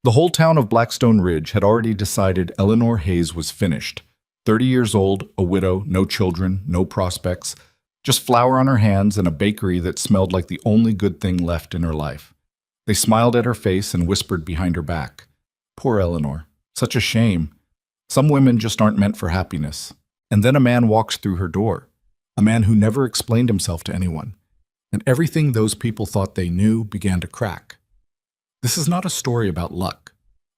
The whole town of Blackstone Ridge had already decided Eleanor Hayes was finished. 30 years old, a widow, no children, no prospects, just flour on her hands and a bakery that smelled like the only good thing left in her life. They smiled at her face and whispered behind her back, "Poor Eleanor. Such a shame. Some women just aren't meant for happiness." And then a man walked through her door, a man who never explained himself to anyone. And everything those people thought they knew began to crack. This is not a story about luck.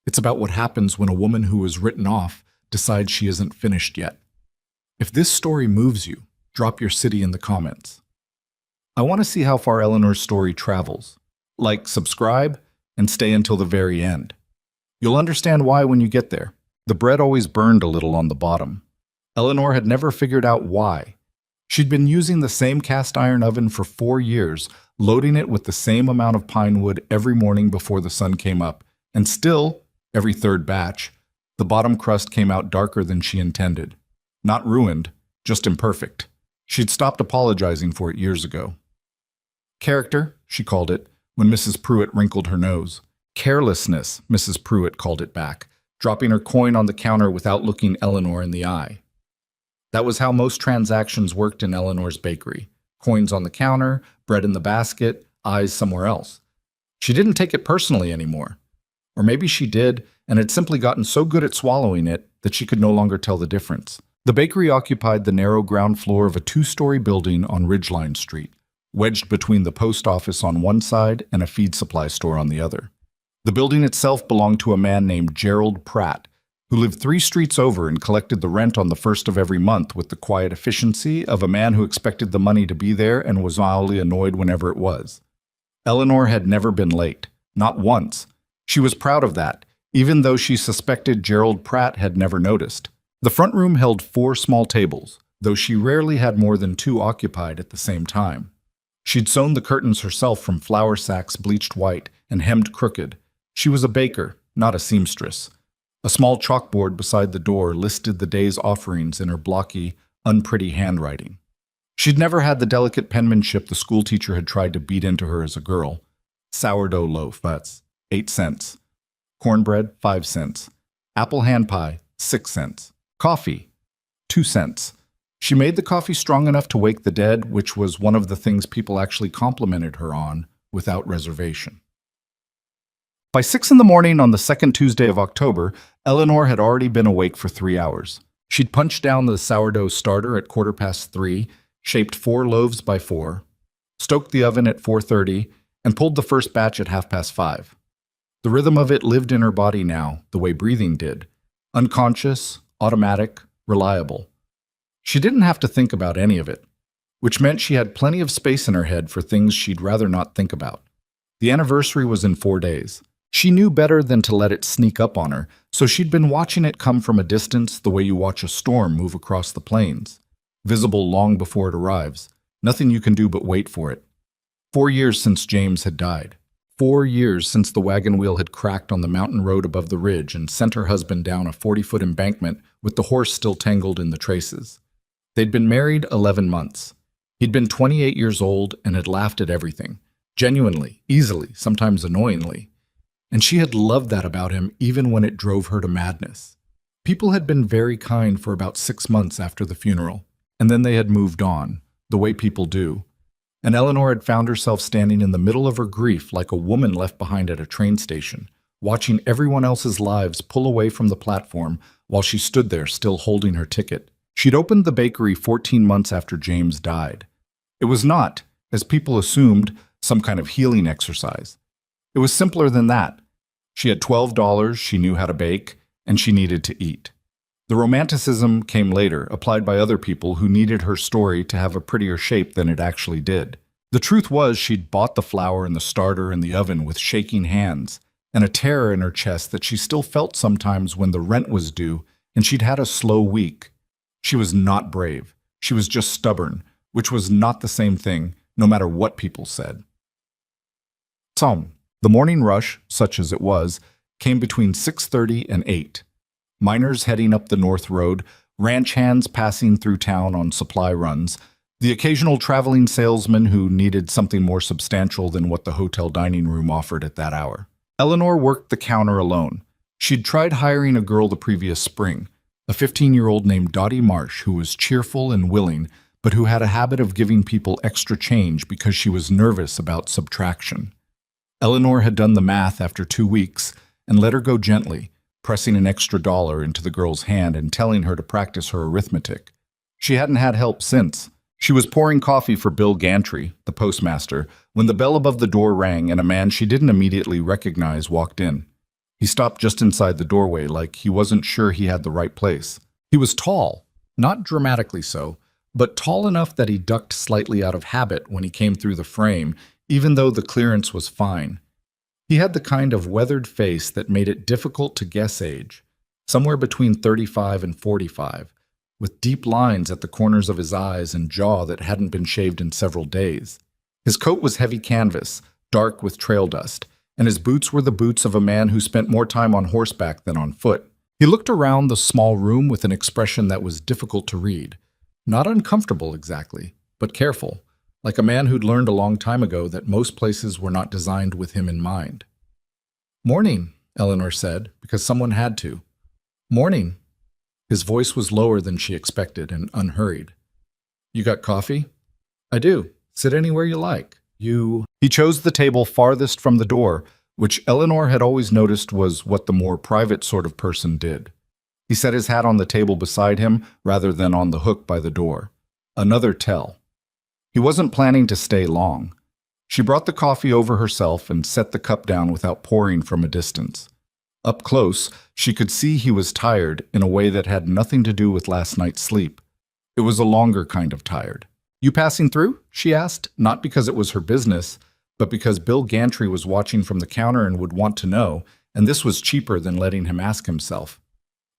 It's about what happens when a woman who was written off decides she isn't finished yet. If this story moves you, drop your city in the comments. I want to see how far Eleanor's story travels. Like, subscribe, and stay until the very end. You'll understand why when you get there. The bread always burned a little on the bottom. Eleanor had never figured out why. She'd been using the same cast iron oven for 4 years, loading it with the same amount of pine wood every morning before the sun came up, and still, every third batch, the bottom crust came out darker than she intended. Not ruined, just imperfect. She'd stopped apologizing for it years ago. Character, she called it, when Mrs. Pruitt wrinkled her nose. Carelessness, Mrs. Pruitt called it back, dropping her coin on the counter without looking Eleanor in the eye. That was how most transactions worked in Eleanor's bakery. Coins on the counter, bread in the basket, eyes somewhere else. She didn't take it personally anymore. Or maybe she did, and had simply gotten so good at swallowing it that she could no longer tell the difference. The bakery occupied the narrow ground floor of a 2-story building on Ridgeline Street, wedged between the post office on one side and a feed supply store on the other. The building itself belonged to a man named Gerald Pratt, who lived 3 streets over and collected the rent on the first of every month with the quiet efficiency of a man who expected the money to be there and was mildly annoyed whenever it was. Eleanor had never been late, not once. She was proud of that, even though she suspected Gerald Pratt had never noticed. The front room held 4 small tables, though she rarely had more than 2 occupied at the same time. She'd sewn the curtains herself from flour sacks bleached white and hemmed crooked. She was a baker, not a seamstress. A small chalkboard beside the door listed the day's offerings in her blocky, unpretty handwriting. She'd never had the delicate penmanship the schoolteacher had tried to beat into her as a girl. Sourdough loaf, that's 8 cents. Cornbread, 5 cents. Apple hand pie, 6 cents. Coffee, 2 cents. She made the coffee strong enough to wake the dead, which was one of the things people actually complimented her on, without reservation. By 6 in the morning on the second Tuesday of October, Eleanor had already been awake for 3 hours. She'd punched down the sourdough starter at 3:15, shaped 4 loaves by 4, stoked the oven at 4:30, and pulled the first batch at 5:30. The rhythm of it lived in her body now, the way breathing did. Unconscious, automatic, reliable. She didn't have to think about any of it, which meant she had plenty of space in her head for things she'd rather not think about. The anniversary was in 4 days. She knew better than to let it sneak up on her, so she'd been watching it come from a distance the way you watch a storm move across the plains. Visible long before it arrives. Nothing you can do but wait for it. 4 years since James had died. 4 years since the wagon wheel had cracked on the mountain road above the ridge and sent her husband down a 40-foot embankment with the horse still tangled in the traces. They'd been married 11 months. He'd been 28 years old and had laughed at everything. Genuinely, easily, sometimes annoyingly. And she had loved that about him even when it drove her to madness. People had been very kind for about 6 months after the funeral, and then they had moved on, the way people do. And Eleanor had found herself standing in the middle of her grief like a woman left behind at a train station, watching everyone else's lives pull away from the platform while she stood there still holding her ticket. She'd opened the bakery 14 months after James died. It was not, as people assumed, some kind of healing exercise. It was simpler than that. She had $12, she knew how to bake, and she needed to eat. The romanticism came later, applied by other people who needed her story to have a prettier shape than it actually did. The truth was she'd bought the flour and the starter and the oven with shaking hands, and a terror in her chest that she still felt sometimes when the rent was due, and she'd had a slow week. She was not brave. She was just stubborn, which was not the same thing, no matter what people said. The morning rush, such as it was, came between 6:30 and 8. Miners heading up the North Road, ranch hands passing through town on supply runs, the occasional traveling salesman who needed something more substantial than what the hotel dining room offered at that hour. Eleanor worked the counter alone. She'd tried hiring a girl the previous spring, a 15-year-old named Dottie Marsh who was cheerful and willing, but who had a habit of giving people extra change because she was nervous about subtraction. Eleanor had done the math after 2 weeks and let her go gently, pressing an extra $1 into the girl's hand and telling her to practice her arithmetic. She hadn't had help since. She was pouring coffee for Bill Gantry, the postmaster, when the bell above the door rang and a man she didn't immediately recognize walked in. He stopped just inside the doorway like he wasn't sure he had the right place. He was tall, not dramatically so, but tall enough that he ducked slightly out of habit when he came through the frame, even though the clearance was fine. He had the kind of weathered face that made it difficult to guess age, somewhere between 35 and 45, with deep lines at the corners of his eyes and jaw that hadn't been shaved in several days. His coat was heavy canvas, dark with trail dust, and his boots were the boots of a man who spent more time on horseback than on foot. He looked around the small room with an expression that was difficult to read. Not uncomfortable exactly, but careful, like a man who'd learned a long time ago that most places were not designed with him in mind. "Morning," Eleanor said, because someone had to. "Morning." His voice was lower than she expected and unhurried. "You got coffee?" "I do. Sit anywhere you like. He chose the table farthest from the door, which Eleanor had always noticed was what the more private sort of person did. He set his hat on the table beside him rather than on the hook by the door. Another tell. He wasn't planning to stay long. She brought the coffee over herself and set the cup down without pouring from a distance. Up close, she could see he was tired in a way that had nothing to do with last night's sleep. It was a longer kind of tired. "You passing through?" she asked, not because it was her business, but because Bill Gantry was watching from the counter and would want to know, and this was cheaper than letting him ask himself.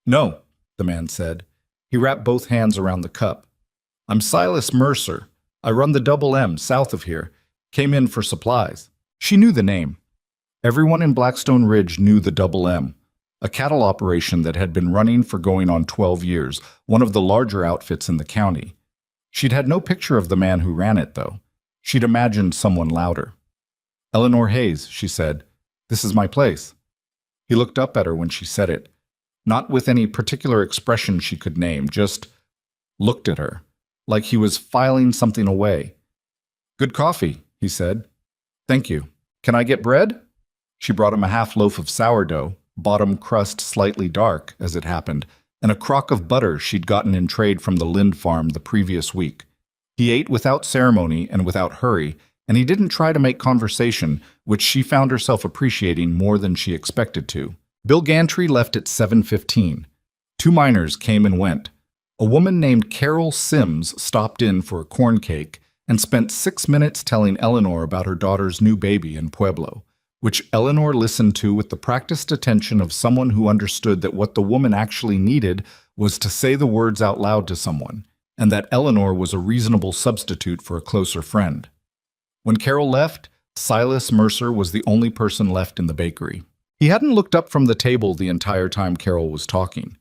"No," the man said. He wrapped both hands around the cup. "I'm Silas Mercer. I run the Double M south of here. Came in for supplies." She knew the name. Everyone in Blackstone Ridge knew the Double M, a cattle operation that had been running for going on 12 years, one of the larger outfits in the county. She'd had no picture of the man who ran it, though. She'd imagined someone louder. "Eleanor Hayes," she said. "This is my place." He looked up at her when she said it, not with any particular expression she could name, just looked at her, like he was filing something away. "Good coffee," he said. "Thank you. Can I get bread?" She brought him a half loaf of sourdough, bottom crust slightly dark, as it happened, and a crock of butter she'd gotten in trade from the Lind farm the previous week. He ate without ceremony and without hurry, and he didn't try to make conversation, which she found herself appreciating more than she expected to. Bill Gantry left at 7:15. 2 miners came and went. A woman named Carol Sims stopped in for a corn cake and spent 6 minutes telling Eleanor about her daughter's new baby in Pueblo, which Eleanor listened to with the practiced attention of someone who understood that what the woman actually needed was to say the words out loud to someone, and that Eleanor was a reasonable substitute for a closer friend. When Carol left, Silas Mercer was the only person left in the bakery. He hadn't looked up from the table the entire time Carol was talking.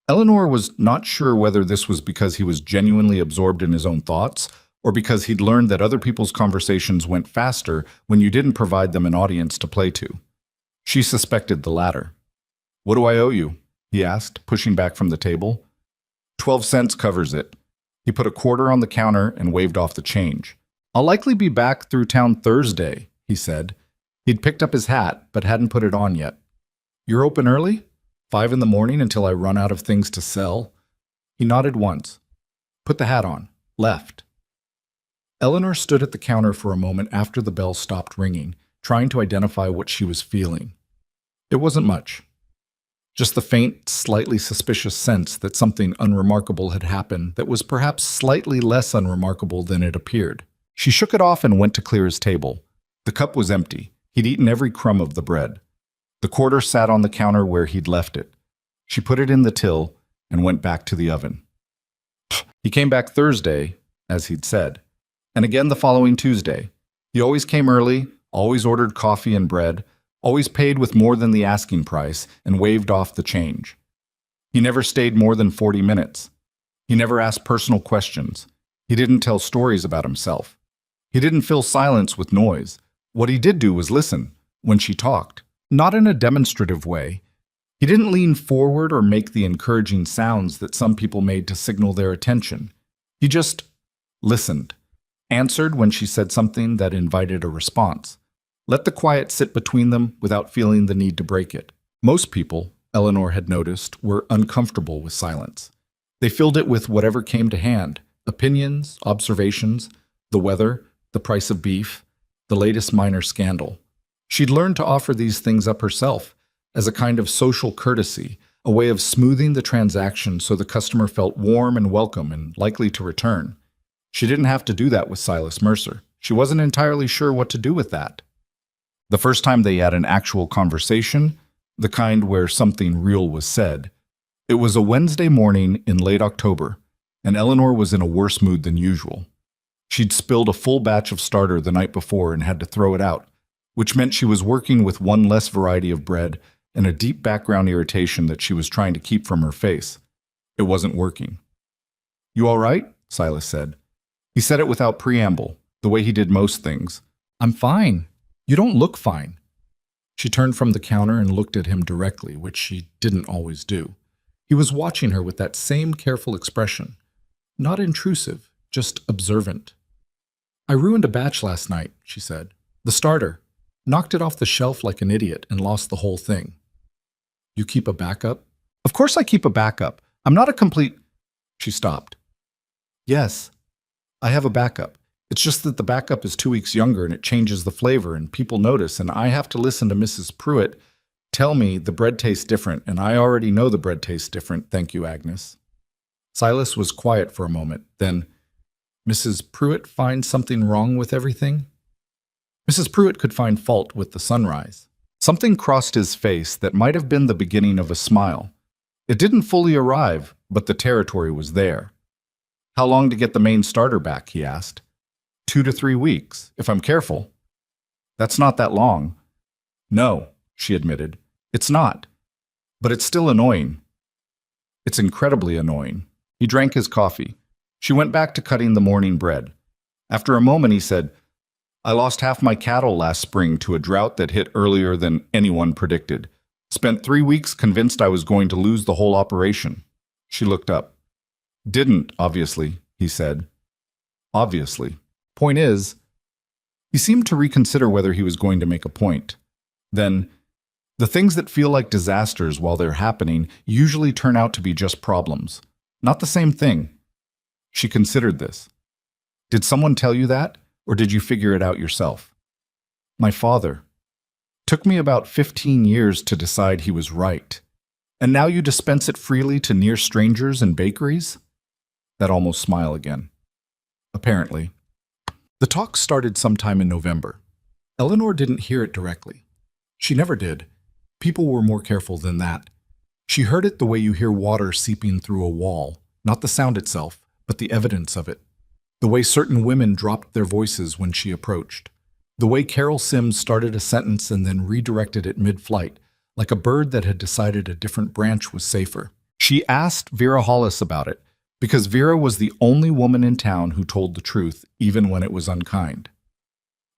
Eleanor was not sure whether this was because he was genuinely absorbed in his own thoughts, or because he'd learned that other people's conversations went faster when you didn't provide them an audience to play to. She suspected the latter. "What do I owe you?" he asked, pushing back from the table. 12 cents covers it. He put a quarter on the counter and waved off the change. "I'll likely be back through town Thursday," he said. He'd picked up his hat, but hadn't put it on yet. "You're open early? 5 in the morning until I run out of things to sell?" He nodded once. Put the hat on. Left. Eleanor stood at the counter for a moment after the bell stopped ringing, trying to identify what she was feeling. It wasn't much. Just the faint, slightly suspicious sense that something unremarkable had happened that was perhaps slightly less unremarkable than it appeared. She shook it off and went to clear his table. The cup was empty. He'd eaten every crumb of the bread. The quarter sat on the counter where he'd left it. She put it in the till and went back to the oven. He came back Thursday, as he'd said, and again the following Tuesday. He always came early, always ordered coffee and bread, always paid with more than the asking price, and waved off the change. He never stayed more than 40 minutes. He never asked personal questions. He didn't tell stories about himself. He didn't fill silence with noise. What he did do was listen, when she talked. Not in a demonstrative way. He didn't lean forward or make the encouraging sounds that some people made to signal their attention. He just listened, answered when she said something that invited a response. Let the quiet sit between them without feeling the need to break it. Most people, Eleanor had noticed, were uncomfortable with silence. They filled it with whatever came to hand: opinions, observations, the weather, the price of beef, the latest minor scandal. She'd learned to offer these things up herself as a kind of social courtesy, a way of smoothing the transaction so the customer felt warm and welcome and likely to return. She didn't have to do that with Silas Mercer. She wasn't entirely sure what to do with that. The first time they had an actual conversation, the kind where something real was said, it was a Wednesday morning in late October, and Eleanor was in a worse mood than usual. She'd spilled a full batch of starter the night before and had to throw it out, which meant she was working with one less variety of bread and a deep background irritation that she was trying to keep from her face. It wasn't working. "You all right?" Silas said. He said it without preamble, the way he did most things. "I'm fine. You don't look fine." She turned from the counter and looked at him directly, which she didn't always do. He was watching her with that same careful expression. Not intrusive, just observant. "I ruined a batch last night," she said. "The starter. Knocked it off the shelf like an idiot and lost the whole thing." "You keep a backup?" "Of course I keep a backup. I'm not a complete—" She stopped. "Yes, I have a backup. It's just that the backup is 2 weeks younger and it changes the flavor and people notice, and I have to listen to Mrs. Pruitt tell me the bread tastes different, and I already know the bread tastes different, thank you, Agnes." Silas was quiet for a moment. Then, "Mrs. Pruitt finds something wrong with everything?" Mrs. Pruitt could find fault with the sunrise. Something crossed his face that might have been the beginning of a smile. It didn't fully arrive, but the territory was there. "How long to get the main starter back?" he asked. 2 to 3 weeks, if I'm careful." "That's not that long." "No," she admitted. "It's not. But it's still annoying." "It's incredibly annoying." He drank his coffee. She went back to cutting the morning bread. After a moment, he said, "I lost half my cattle last spring to a drought that hit earlier than anyone predicted. Spent 3 weeks convinced I was going to lose the whole operation." She looked up. "Didn't, obviously," he said. "Obviously. Point is—" He seemed to reconsider whether he was going to make a point. Then, "The things that feel like disasters while they're happening usually turn out to be just problems. Not the same thing." She considered this. "Did someone tell you that? Or did you figure it out yourself?" "My father. Took me about 15 years to decide he was right. And now you dispense it freely to near strangers and bakeries?" That almost smile again. "Apparently." The talk started sometime in November. Eleanor didn't hear it directly. She never did. People were more careful than that. She heard it the way you hear water seeping through a wall, not the sound itself, but the evidence of it. The way certain women dropped their voices when she approached. The way Carol Sims started a sentence and then redirected it mid-flight, like a bird that had decided a different branch was safer. She asked Vera Hollis about it, because Vera was the only woman in town who told the truth, even when it was unkind.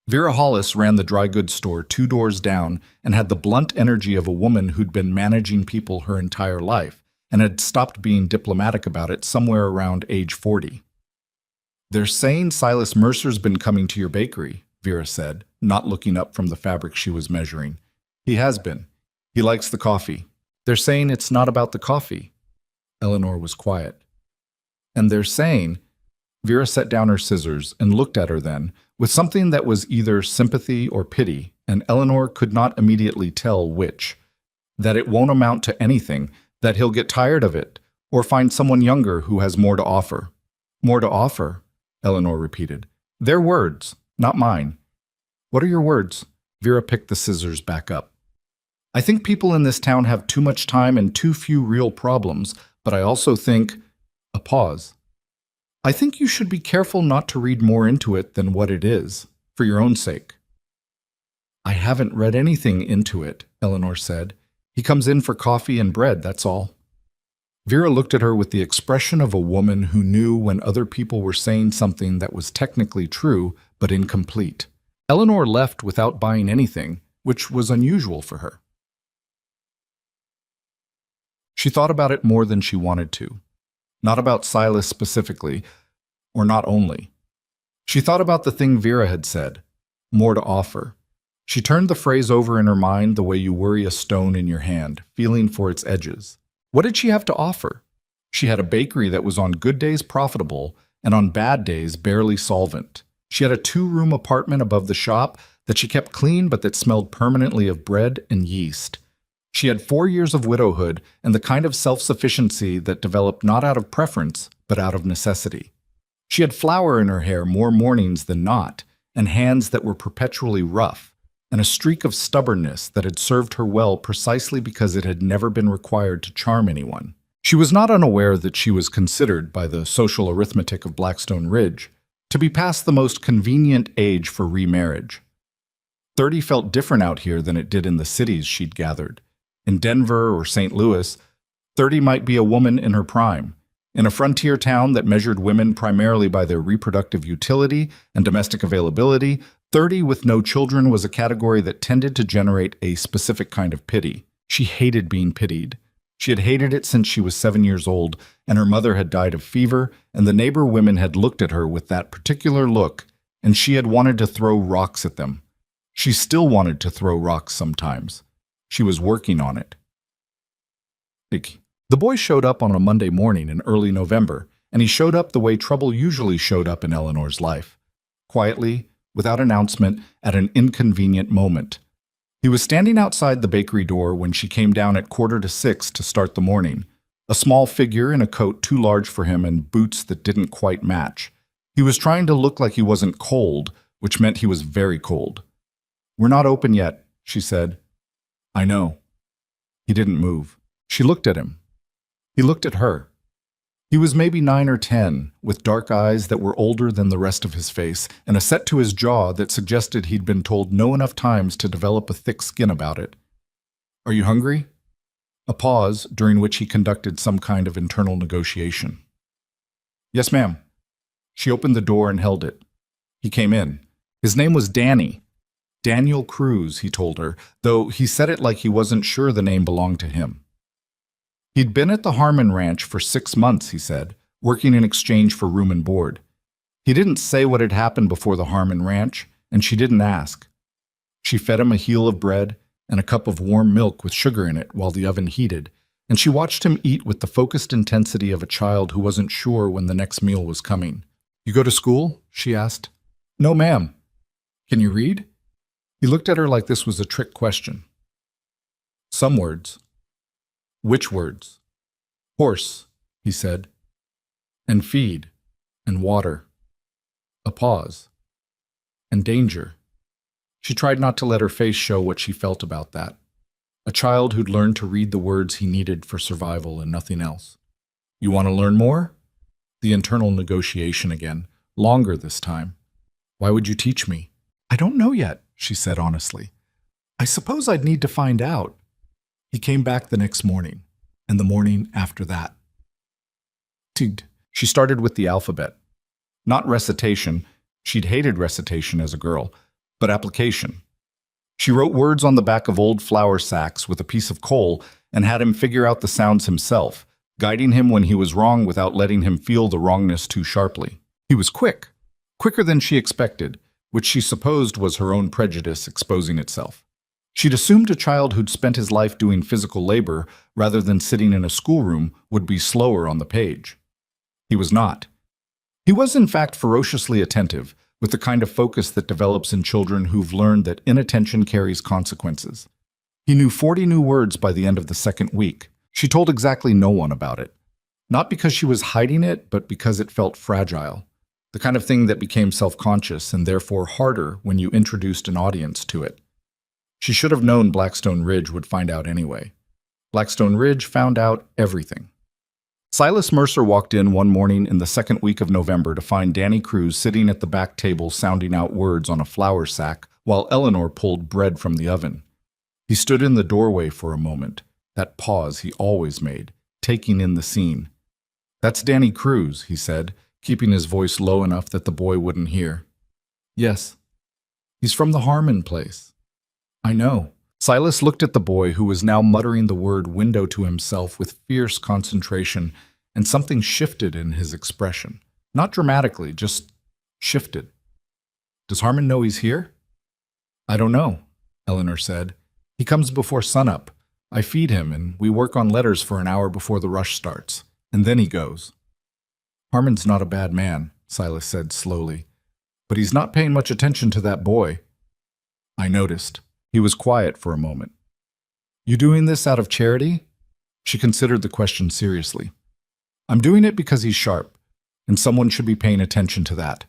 Vera Hollis ran the dry goods store 2 doors down and had the blunt energy of a woman who'd been managing people her entire life and had stopped being diplomatic about it somewhere around age 40. "They're saying Silas Mercer's been coming to your bakery," Vera said, not looking up from the fabric she was measuring. "He has been. He likes the coffee." "They're saying it's not about the coffee." Eleanor was quiet. "And they're saying—" Vera set down her scissors and looked at her then, with something that was either sympathy or pity, and Eleanor could not immediately tell which. "That it won't amount to anything, that he'll get tired of it, or find someone younger who has more to offer." "More to offer?" Eleanor repeated. "Their words, not mine." "What are your words?" Vera picked the scissors back up. "I think people in this town have too much time and too few real problems, but I also think—" A pause. "I think you should be careful not to read more into it than what it is, for your own sake." "I haven't read anything into it," Eleanor said. "He comes in for coffee and bread, that's all." Vera looked at her with the expression of a woman who knew when other people were saying something that was technically true, but incomplete. Eleanor left without buying anything, which was unusual for her. She thought about it more than she wanted to. Not about Silas specifically, or not only. She thought about the thing Vera had said, more to offer. She turned the phrase over in her mind the way you worry a stone in your hand, feeling for its edges. What did she have to offer? She had a bakery that was on good days profitable and on bad days barely solvent. She had a 2-room apartment above the shop that she kept clean but that smelled permanently of bread and yeast. She had 4 years of widowhood and the kind of self-sufficiency that developed not out of preference but out of necessity. She had flour in her hair more mornings than not, and hands that were perpetually rough, and a streak of stubbornness that had served her well precisely because it had never been required to charm anyone. She was not unaware that she was considered, by the social arithmetic of Blackstone Ridge, to be past the most convenient age for remarriage. 30 felt different out here than it did in the cities she'd gathered. In Denver or St. Louis, 30 might be a woman in her prime. In a frontier town that measured women primarily by their reproductive utility and domestic availability, 30 with no children was a category that tended to generate a specific kind of pity. She hated being pitied. She had hated it since she was 7 years old, and her mother had died of fever, and the neighbor women had looked at her with that particular look, and she had wanted to throw rocks at them. She still wanted to throw rocks sometimes. She was working on it. The boy showed up on a Monday morning in early November, and he showed up the way trouble usually showed up in Eleanor's life. Quietly, without announcement, at an inconvenient moment. He was standing outside the bakery door when she came down at 5:45 to start the morning, a small figure in a coat too large for him and boots that didn't quite match. He was trying to look like he wasn't cold, which meant he was very cold. "We're not open yet," she said. "I know." He didn't move. She looked at him. He looked at her. He was maybe 9 or 10, with dark eyes that were older than the rest of his face, and a set to his jaw that suggested he'd been told no enough times to develop a thick skin about it. "Are you hungry?" A pause, during which he conducted some kind of internal negotiation. "Yes, ma'am." She opened the door and held it. He came in. His name was Danny. Daniel Cruz, he told her, though he said it like he wasn't sure the name belonged to him. He'd been at the Harmon Ranch for 6 months, he said, working in exchange for room and board. He didn't say what had happened before the Harmon Ranch, and she didn't ask. She fed him a heel of bread and a cup of warm milk with sugar in it while the oven heated, and she watched him eat with the focused intensity of a child who wasn't sure when the next meal was coming. "You go to school?" she asked. "No, ma'am." "Can you read?" He looked at her like this was a trick question. "Some words." "Which words?" "Horse," he said. "And feed, and water." A pause. "And danger." She tried not to let her face show what she felt about that. A child who'd learned to read the words he needed for survival and nothing else. "You want to learn more?" The internal negotiation again, longer this time. "Why would you teach me?" "I don't know yet," she said honestly. "I suppose I'd need to find out." He came back the next morning, and the morning after that. Tigd. She started with the alphabet. Not recitation, she'd hated recitation as a girl, but application. She wrote words on the back of old flour sacks with a piece of coal and had him figure out the sounds himself, guiding him when he was wrong without letting him feel the wrongness too sharply. He was quick, quicker than she expected, which she supposed was her own prejudice exposing itself. She'd assumed a child who'd spent his life doing physical labor rather than sitting in a schoolroom would be slower on the page. He was not. He was in fact ferociously attentive, with the kind of focus that develops in children who've learned that inattention carries consequences. He knew 40 new words by the end of the second week. She told exactly no one about it. Not because she was hiding it, but because it felt fragile. The kind of thing that became self-conscious and therefore harder when you introduced an audience to it. She should have known Blackstone Ridge would find out anyway. Blackstone Ridge found out everything. Silas Mercer walked in one morning in the second week of November to find Danny Cruz sitting at the back table sounding out words on a flour sack while Eleanor pulled bread from the oven. He stood in the doorway for a moment, that pause he always made, taking in the scene. "That's Danny Cruz," he said, keeping his voice low enough that the boy wouldn't hear. "Yes. He's from the Harmon place." "I know. Silas looked at the boy, who was now muttering the word window to himself with fierce concentration, and something shifted in his expression. Not dramatically, just shifted. Does Harmon know he's here? I don't know, Eleanor said. He comes before sunup. I feed him, and we work on letters for an hour before the rush starts. And then he goes. Harmon's not a bad man, Silas said slowly. But he's not paying much attention to that boy. I noticed. He was quiet for a moment. You doing this out of charity? She considered the question seriously. I'm doing it because he's sharp, and someone should be paying attention to that.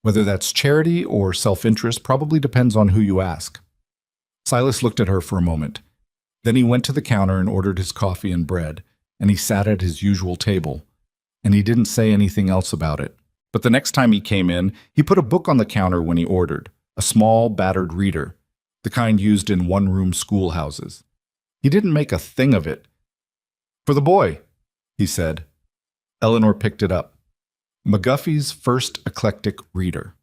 Whether that's charity or self-interest probably depends on who you ask. Silas looked at her for a moment. Then he went to the counter and ordered his coffee and bread, and he sat at his usual table. And he didn't say anything else about it. But the next time he came in, he put a book on the counter when he ordered, a small, battered reader, the kind used in one-room schoolhouses. He didn't make a thing of it. For the boy, he said. Eleanor picked it up. McGuffey's First Eclectic Reader.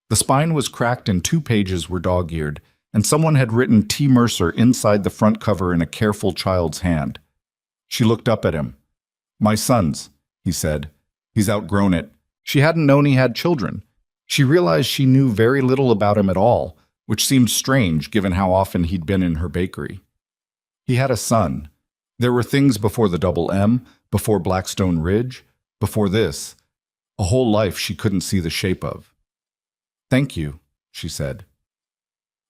The spine was cracked and 2 pages were dog-eared, and someone had written T. Mercer inside the front cover in a careful child's hand. She looked up at him. My son's, he said. He's outgrown it. She hadn't known he had children. She realized she knew very little about him at all, which seemed strange given how often he'd been in her bakery. He had a son. There were things before the double M, before Blackstone Ridge, before this. A whole life she couldn't see the shape of. Thank you, she said.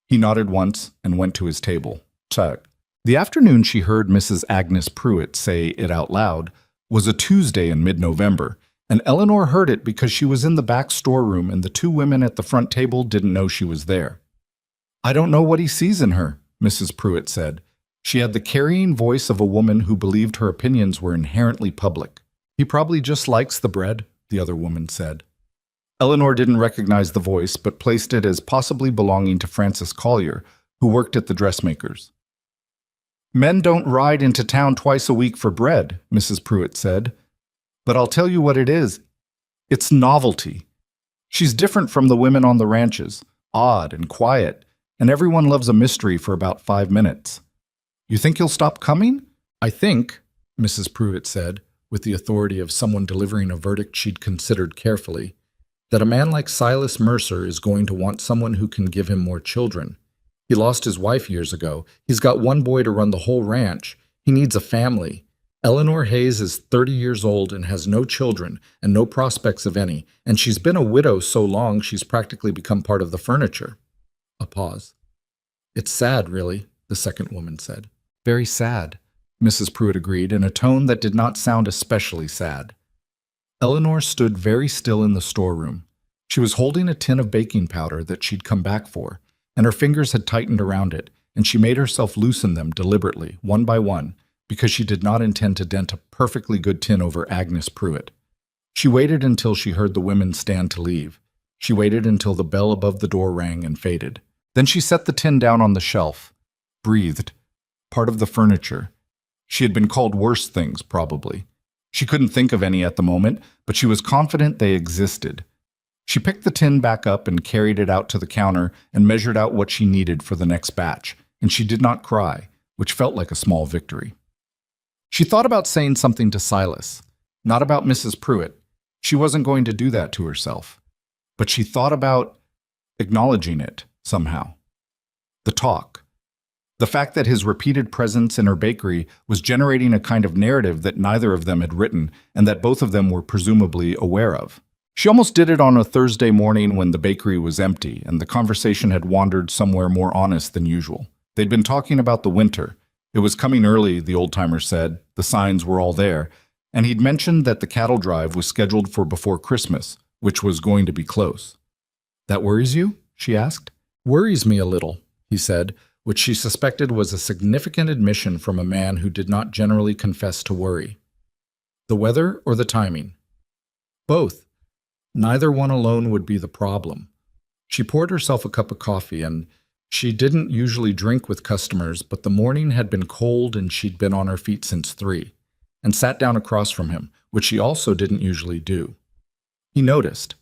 He nodded once and went to his table. Check. The afternoon she heard Mrs. Agnes Pruitt say it out loud was a Tuesday in mid-November, and Eleanor heard it because she was in the back storeroom and the 2 women at the front table didn't know she was there. I don't know what he sees in her, Mrs. Pruitt said. She had the carrying voice of a woman who believed her opinions were inherently public. He probably just likes the bread, the other woman said. Eleanor didn't recognize the voice, but placed it as possibly belonging to Frances Collier, who worked at the dressmaker's. Men don't ride into town twice a week for bread, Mrs. Pruitt said. But I'll tell you what it is. It's novelty. She's different from the women on the ranches, odd and quiet, and everyone loves a mystery for about 5 minutes. You think he'll stop coming? I think, Mrs. Pruitt said, with the authority of someone delivering a verdict she'd considered carefully, that a man like Silas Mercer is going to want someone who can give him more children. He lost his wife years ago. He's got 1 boy to run the whole ranch. He needs a family. Eleanor Hayes is 30 years old and has no children and no prospects of any, and she's been a widow so long she's practically become part of the furniture. A pause. It's sad, really, the second woman said. Very sad, Mrs. Pruitt agreed in a tone that did not sound especially sad. Eleanor stood very still in the storeroom. She was holding a tin of baking powder that she'd come back for, and her fingers had tightened around it, and she made herself loosen them deliberately, one by one, because she did not intend to dent a perfectly good tin over Agnes Pruitt. She waited until she heard the women stand to leave. She waited until the bell above the door rang and faded. Then she set the tin down on the shelf, breathed, part of the furniture. She had been called worse things, probably. She couldn't think of any at the moment, but she was confident they existed. She picked the tin back up and carried it out to the counter and measured out what she needed for the next batch, and she did not cry, which felt like a small victory. She thought about saying something to Silas, not about Mrs. Pruitt. She wasn't going to do that to herself. But she thought about acknowledging it somehow. The talk. The fact that his repeated presence in her bakery was generating a kind of narrative that neither of them had written and that both of them were presumably aware of. She almost did it on a Thursday morning when the bakery was empty and the conversation had wandered somewhere more honest than usual. They'd been talking about the winter. It was coming early, the old-timer said. The signs were all there. And he'd mentioned that the cattle drive was scheduled for before Christmas, which was going to be close. That worries you? She asked. Worries me a little, he said, which she suspected was a significant admission from a man who did not generally confess to worry. The weather or the timing? Both. Neither one alone would be the problem. She poured herself a cup of coffee, and she didn't usually drink with customers, but the morning had been cold and she'd been on her feet since 3, and sat down across from him, which she also didn't usually do. He noticed.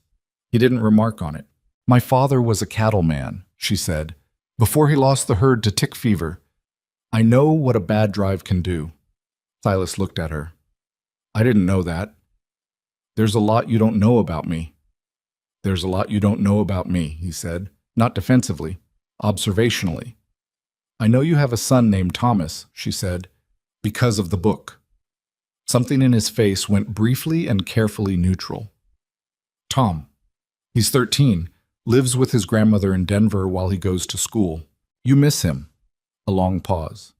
He didn't remark on it. My father was a cattleman, she said. before he lost the herd to tick fever. I know what a bad drive can do. Silas looked at her. I didn't know that. There's a lot you don't know about me. There's a lot you don't know about me, he said, not defensively, observationally. I know you have a son named Thomas, she said, because of the book. Something in his face went briefly and carefully neutral. Tom. He's 13, lives with his grandmother in Denver while he goes to school. You miss him. A long pause.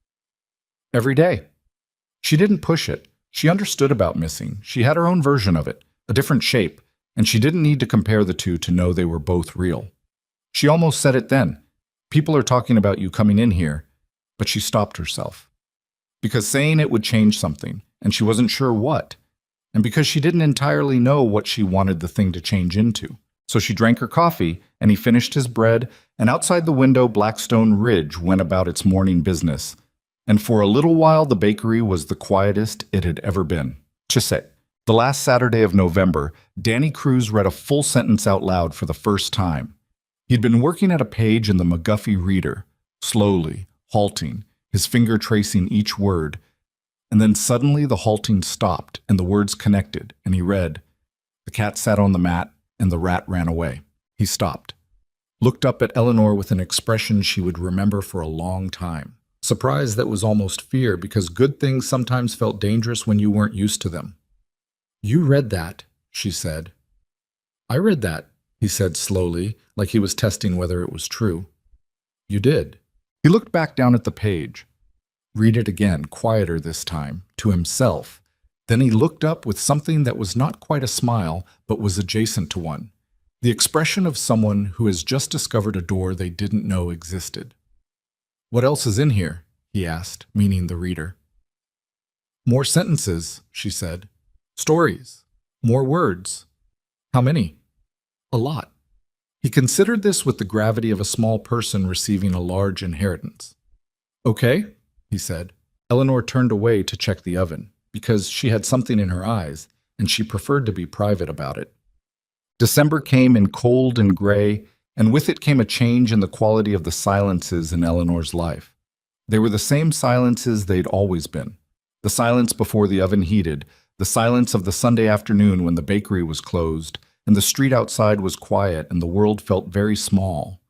Every day. She didn't push it. She understood about missing. She had her own version of it, a different shape, and she didn't need to compare the two to know they were both real. She almost said it then. People are talking about you coming in here, but she stopped herself. Because saying it would change something, and she wasn't sure what, and because she didn't entirely know what she wanted the thing to change into. So she drank her coffee, and he finished his bread, and outside the window Blackstone Ridge went about its morning business. And for a little while the bakery was the quietest it had ever been. Chisette. The last Saturday of November, Danny Cruz read a full sentence out loud for the first time. He'd been working at a page in the McGuffey Reader, slowly, halting, his finger tracing each word. And then suddenly the halting stopped and the words connected, and he read, "The cat sat on the mat and the rat ran away." He stopped, looked up at Eleanor with an expression she would remember for a long time. Surprise that was almost fear, because good things sometimes felt dangerous when you weren't used to them. "You read that," she said. "I read that," he said slowly, like he was testing whether it was true. "You did." He looked back down at the page. Read it again, quieter this time, to himself. Then he looked up with something that was not quite a smile, but was adjacent to one. The expression of someone who has just discovered a door they didn't know existed. "What else is in here?" he asked, meaning the reader. "More sentences," she said. "Stories. More words." "How many?" "A lot." He considered this with the gravity of a small person receiving a large inheritance. "Okay," he said. Eleanor turned away to check the oven, because she had something in her eyes, and she preferred to be private about it. December came in cold and gray, and with it came a change in the quality of the silences in Eleanor's life. They were the same silences they'd always been. The silence before the oven heated, the silence of the Sunday afternoon when the bakery was closed, and the street outside was quiet and the world felt very small.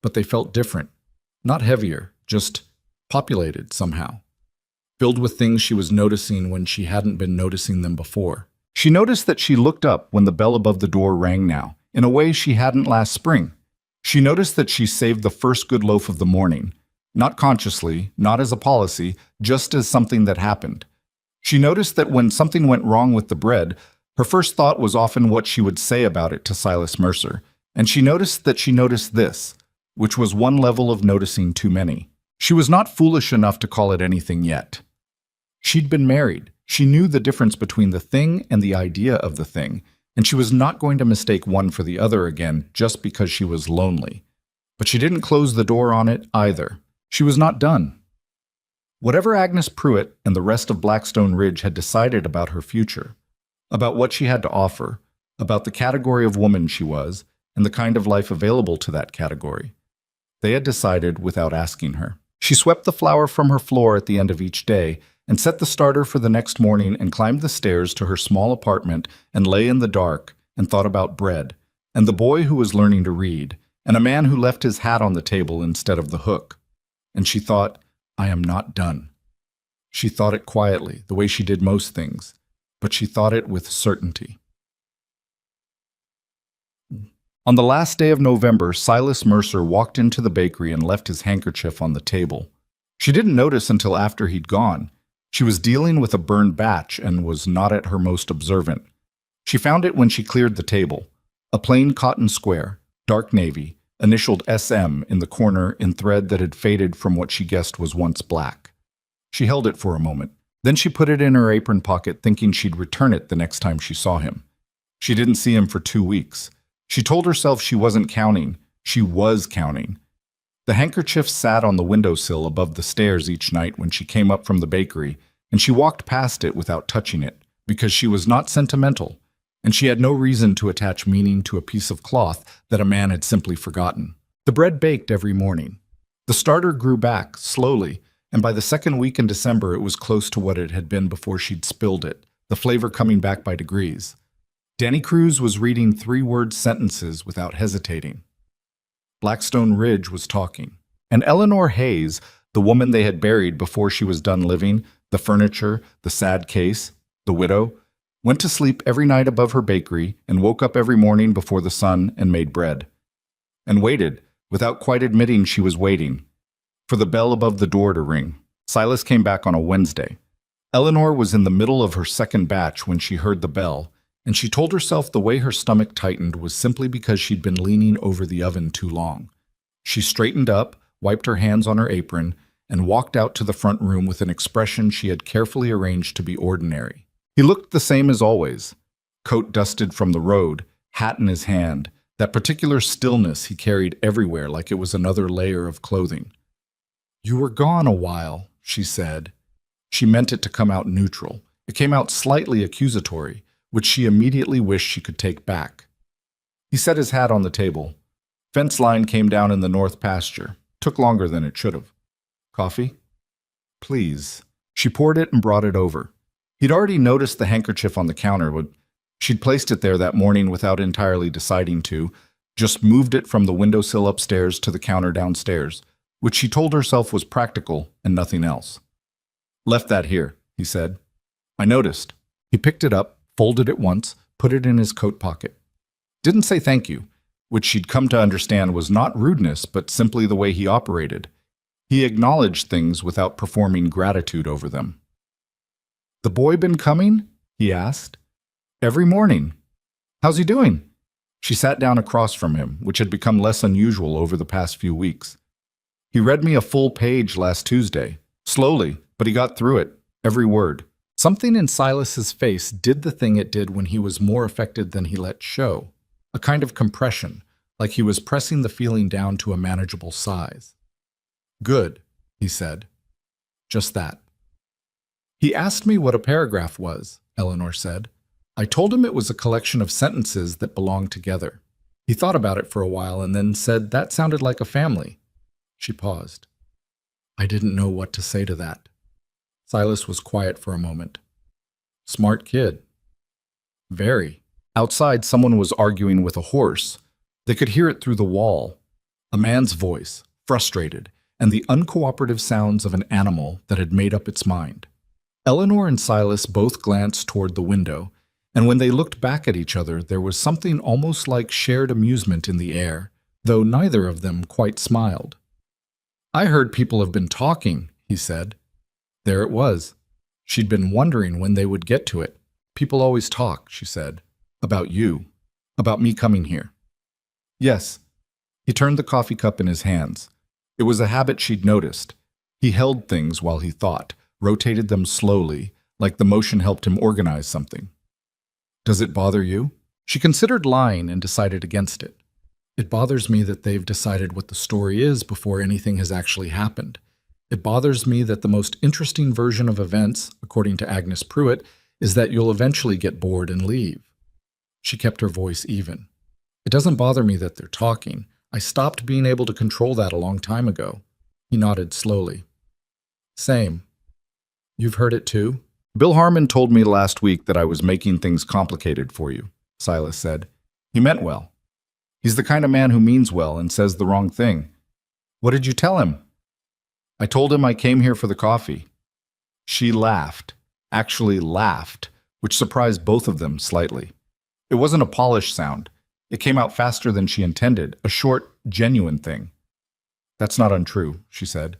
But they felt different. Not heavier, just populated somehow. Filled with things she was noticing when she hadn't been noticing them before. She noticed that she looked up when the bell above the door rang now, in a way she hadn't last spring. She noticed that she saved the first good loaf of the morning, not consciously, not as a policy, just as something that happened. She noticed that when something went wrong with the bread, her first thought was often what she would say about it to Silas Mercer, and she noticed that she noticed this, which was one level of noticing too many. She was not foolish enough to call it anything yet. She'd been married. She knew the difference between the thing and the idea of the thing, and she was not going to mistake one for the other again just because she was lonely. But she didn't close the door on it either. She was not done. Whatever Agnes Pruitt and the rest of Blackstone Ridge had decided about her future, about what she had to offer, about the category of woman she was, and the kind of life available to that category, they had decided without asking her. She swept the flour from her floor at the end of each day and set the starter for the next morning and climbed the stairs to her small apartment and lay in the dark and thought about bread, and the boy who was learning to read, and a man who left his hat on the table instead of the hook. And she thought, I am not done. She thought it quietly, the way she did most things, but she thought it with certainty. On the last day of November, Silas Mercer walked into the bakery and left his handkerchief on the table. She didn't notice until after he'd gone. She was dealing with a burned batch and was not at her most observant. She found it when she cleared the table. A plain cotton square, dark navy, initialed SM in the corner in thread that had faded from what she guessed was once black. She held it for a moment. Then she put it in her apron pocket, thinking she'd return it the next time she saw him. She didn't see him for 2 weeks. She told herself she wasn't counting. She was counting. The handkerchief sat on the windowsill above the stairs each night when she came up from the bakery, and she walked past it without touching it, because she was not sentimental, and she had no reason to attach meaning to a piece of cloth that a man had simply forgotten. The bread baked every morning. The starter grew back, slowly, and by the second week in December it was close to what it had been before she'd spilled it, the flavor coming back by degrees. Danny Cruz was reading three-word sentences without hesitating. Blackstone Ridge was talking. And Eleanor Hayes, the woman they had buried before she was done living, the furniture, the sad case, the widow, went to sleep every night above her bakery and woke up every morning before the sun and made bread. And waited, without quite admitting she was waiting, for the bell above the door to ring. Silas came back on a Wednesday. Eleanor was in the middle of her second batch when she heard the bell, and she told herself the way her stomach tightened was simply because she'd been leaning over the oven too long. She straightened up, wiped her hands on her apron, and walked out to the front room with an expression she had carefully arranged to be ordinary. He looked the same as always, coat dusted from the road, hat in his hand, that particular stillness he carried everywhere like it was another layer of clothing. "You were gone a while," she said. She meant it to come out neutral. It came out slightly accusatory, which she immediately wished she could take back. He set his hat on the table. Fence line came down in the north pasture. Took longer than it should have. "Coffee?" "Please." She poured it and brought it over. He'd already noticed the handkerchief on the counter, but she'd placed it there that morning without entirely deciding to, just moved it from the windowsill upstairs to the counter downstairs, which she told herself was practical and nothing else. "Left that here," he said. "I noticed." He picked it up, folded it once, put it in his coat pocket. Didn't say thank you, which she'd come to understand was not rudeness but simply the way he operated. He acknowledged things without performing gratitude over them. "The boy been coming?" he asked. "Every morning." "How's he doing?" She sat down across from him, which had become less unusual over the past few weeks. "He read me a full page last Tuesday. Slowly, but he got through it, every word." Something in Silas's face did the thing it did when he was more affected than he let show. A kind of compression, like he was pressing the feeling down to a manageable size. "Good," he said. "Just that." "He asked me what a paragraph was," Eleanor said. "I told him it was a collection of sentences that belonged together. He thought about it for a while and then said that sounded like a family." She paused. "I didn't know what to say to that." Silas was quiet for a moment. "Smart kid." "Very." Outside, someone was arguing with a horse. They could hear it through the wall. A man's voice, frustrated, and the uncooperative sounds of an animal that had made up its mind. Eleanor and Silas both glanced toward the window, and when they looked back at each other, there was something almost like shared amusement in the air, though neither of them quite smiled. "I heard people have been talking," he said. There it was. She'd been wondering when they would get to it. "People always talk," she said. "About you. About me coming here." "Yes." He turned the coffee cup in his hands. It was a habit she'd noticed. He held things while he thought, rotated them slowly, like the motion helped him organize something. "Does it bother you?" She considered lying and decided against it. "It bothers me that they've decided what the story is before anything has actually happened. It bothers me that the most interesting version of events, according to Agnes Pruitt, is that you'll eventually get bored and leave." She kept her voice even. "It doesn't bother me that they're talking. I stopped being able to control that a long time ago." He nodded slowly. "Same." "You've heard it too?" "Bill Harmon told me last week that I was making things complicated for you," Silas said. "He meant well. He's the kind of man who means well and says the wrong thing." "What did you tell him?" "I told him I came here for the coffee." She laughed, actually laughed, which surprised both of them slightly. It wasn't a polished sound. It came out faster than she intended, a short, genuine thing. "That's not untrue," she said.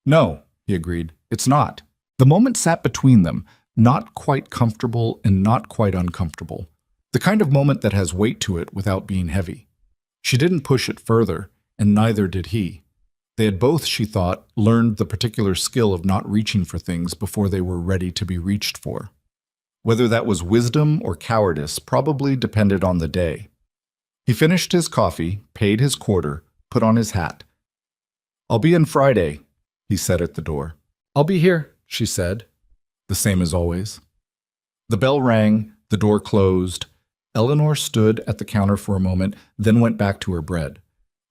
"No," he agreed, "it's not." The moment sat between them, not quite comfortable and not quite uncomfortable. The kind of moment that has weight to it without being heavy. She didn't push it further, and neither did he. They had both, she thought, learned the particular skill of not reaching for things before they were ready to be reached for. Whether that was wisdom or cowardice probably depended on the day. He finished his coffee, paid his quarter, put on his hat. "I'll be in Friday," he said at the door. "I'll be here," she said. The same as always. The bell rang, the door closed. Eleanor stood at the counter for a moment, then went back to her bread.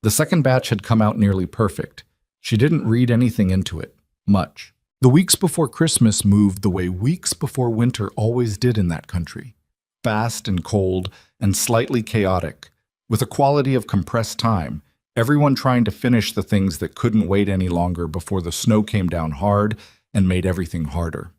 The second batch had come out nearly perfect. She didn't read anything into it, much. The weeks before Christmas moved the way weeks before winter always did in that country. Fast and cold and slightly chaotic, with a quality of compressed time, everyone trying to finish the things that couldn't wait any longer before the snow came down hard and made everything harder.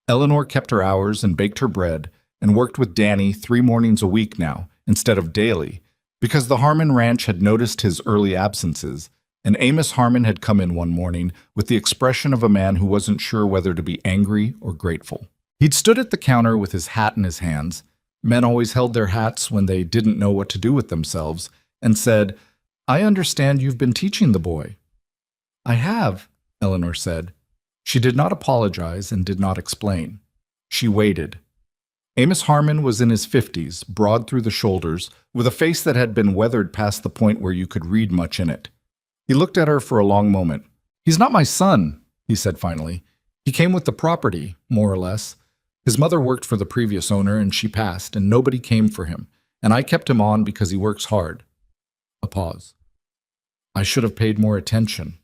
Eleanor kept her hours and baked her bread and worked with Danny 3 mornings a week now, instead of daily, because the Harmon Ranch had noticed his early absences, and Amos Harmon had come in one morning with the expression of a man who wasn't sure whether to be angry or grateful. He'd stood at the counter with his hat in his hands. Men always held their hats when they didn't know what to do with themselves, and said, "I understand you've been teaching the boy." "I have," Eleanor said. She did not apologize and did not explain. She waited. Amos Harmon was in his 50s, broad through the shoulders, with a face that had been weathered past the point where you could read much in it. He looked at her for a long moment. "He's not my son," he said finally. "He came with the property, more or less. His mother worked for the previous owner and she passed, and nobody came for him, and I kept him on because he works hard." A pause. "I should have paid more attention."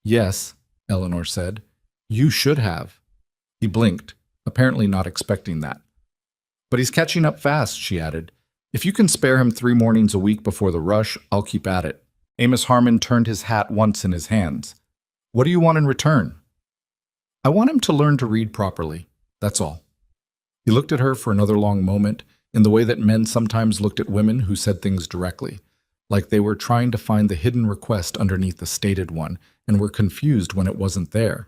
"Yes," Eleanor said. "You should have." He blinked, apparently not expecting that. "But he's catching up fast," she added. "If you can spare him 3 mornings a week before the rush, I'll keep at it." Amos Harmon turned his hat once in his hands. "What do you want in return?" "I want him to learn to read properly. That's all." He looked at her for another long moment, in the way that men sometimes looked at women who said things directly, like they were trying to find the hidden request underneath the stated one and were confused when it wasn't there.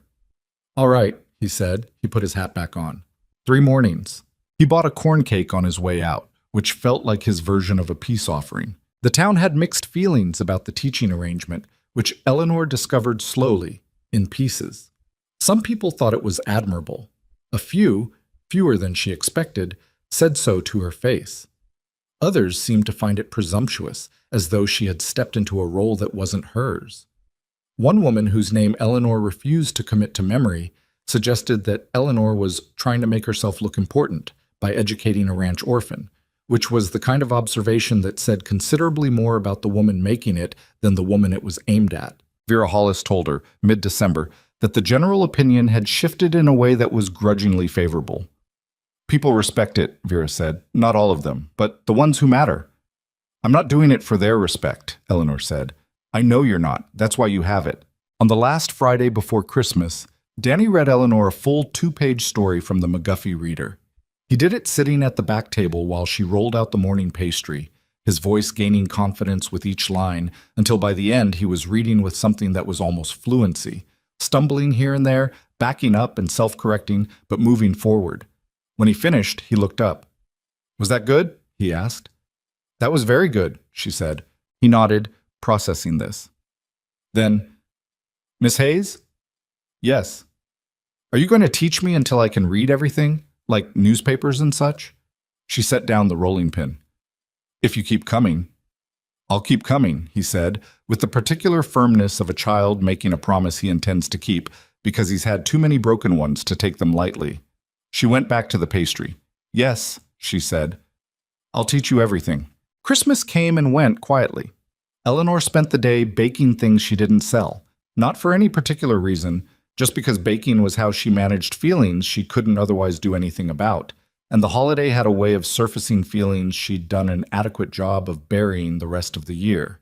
"All right," he said. He put his hat back on. 3 mornings. He bought a corn cake on his way out, which felt like his version of a peace offering. The town had mixed feelings about the teaching arrangement, which Eleanor discovered slowly, in pieces. Some people thought it was admirable. A few, fewer than she expected, said so to her face. Others seemed to find it presumptuous, as though she had stepped into a role that wasn't hers. One woman, whose name Eleanor refused to commit to memory, suggested that Eleanor was trying to make herself look important by educating a ranch orphan, which was the kind of observation that said considerably more about the woman making it than the woman it was aimed at. Vera Hollis told her, mid-December, that the general opinion had shifted in a way that was grudgingly favorable. "People respect it," Vera said. "Not all of them, but the ones who matter." "I'm not doing it for their respect," Eleanor said. "I know you're not. That's why you have it." On the last Friday before Christmas, Danny read Eleanor a full 2-page story from the McGuffey Reader. He did it sitting at the back table while she rolled out the morning pastry, his voice gaining confidence with each line, until by the end he was reading with something that was almost fluency, stumbling here and there, backing up and self-correcting, but moving forward. When he finished, he looked up. "Was that good?" he asked. "That was very good," she said. He nodded, processing this. Then, "Miss Hayes?" "Yes." "Are you going to teach me until I can read everything, like newspapers and such?" She set down the rolling pin. "If you keep coming." "I'll keep coming," he said, with the particular firmness of a child making a promise he intends to keep because he's had too many broken ones to take them lightly. She went back to the pastry. "Yes," she said. "I'll teach you everything." Christmas came and went quietly. Eleanor spent the day baking things she didn't sell, not for any particular reason, just because baking was how she managed feelings she couldn't otherwise do anything about, and the holiday had a way of surfacing feelings she'd done an adequate job of burying the rest of the year.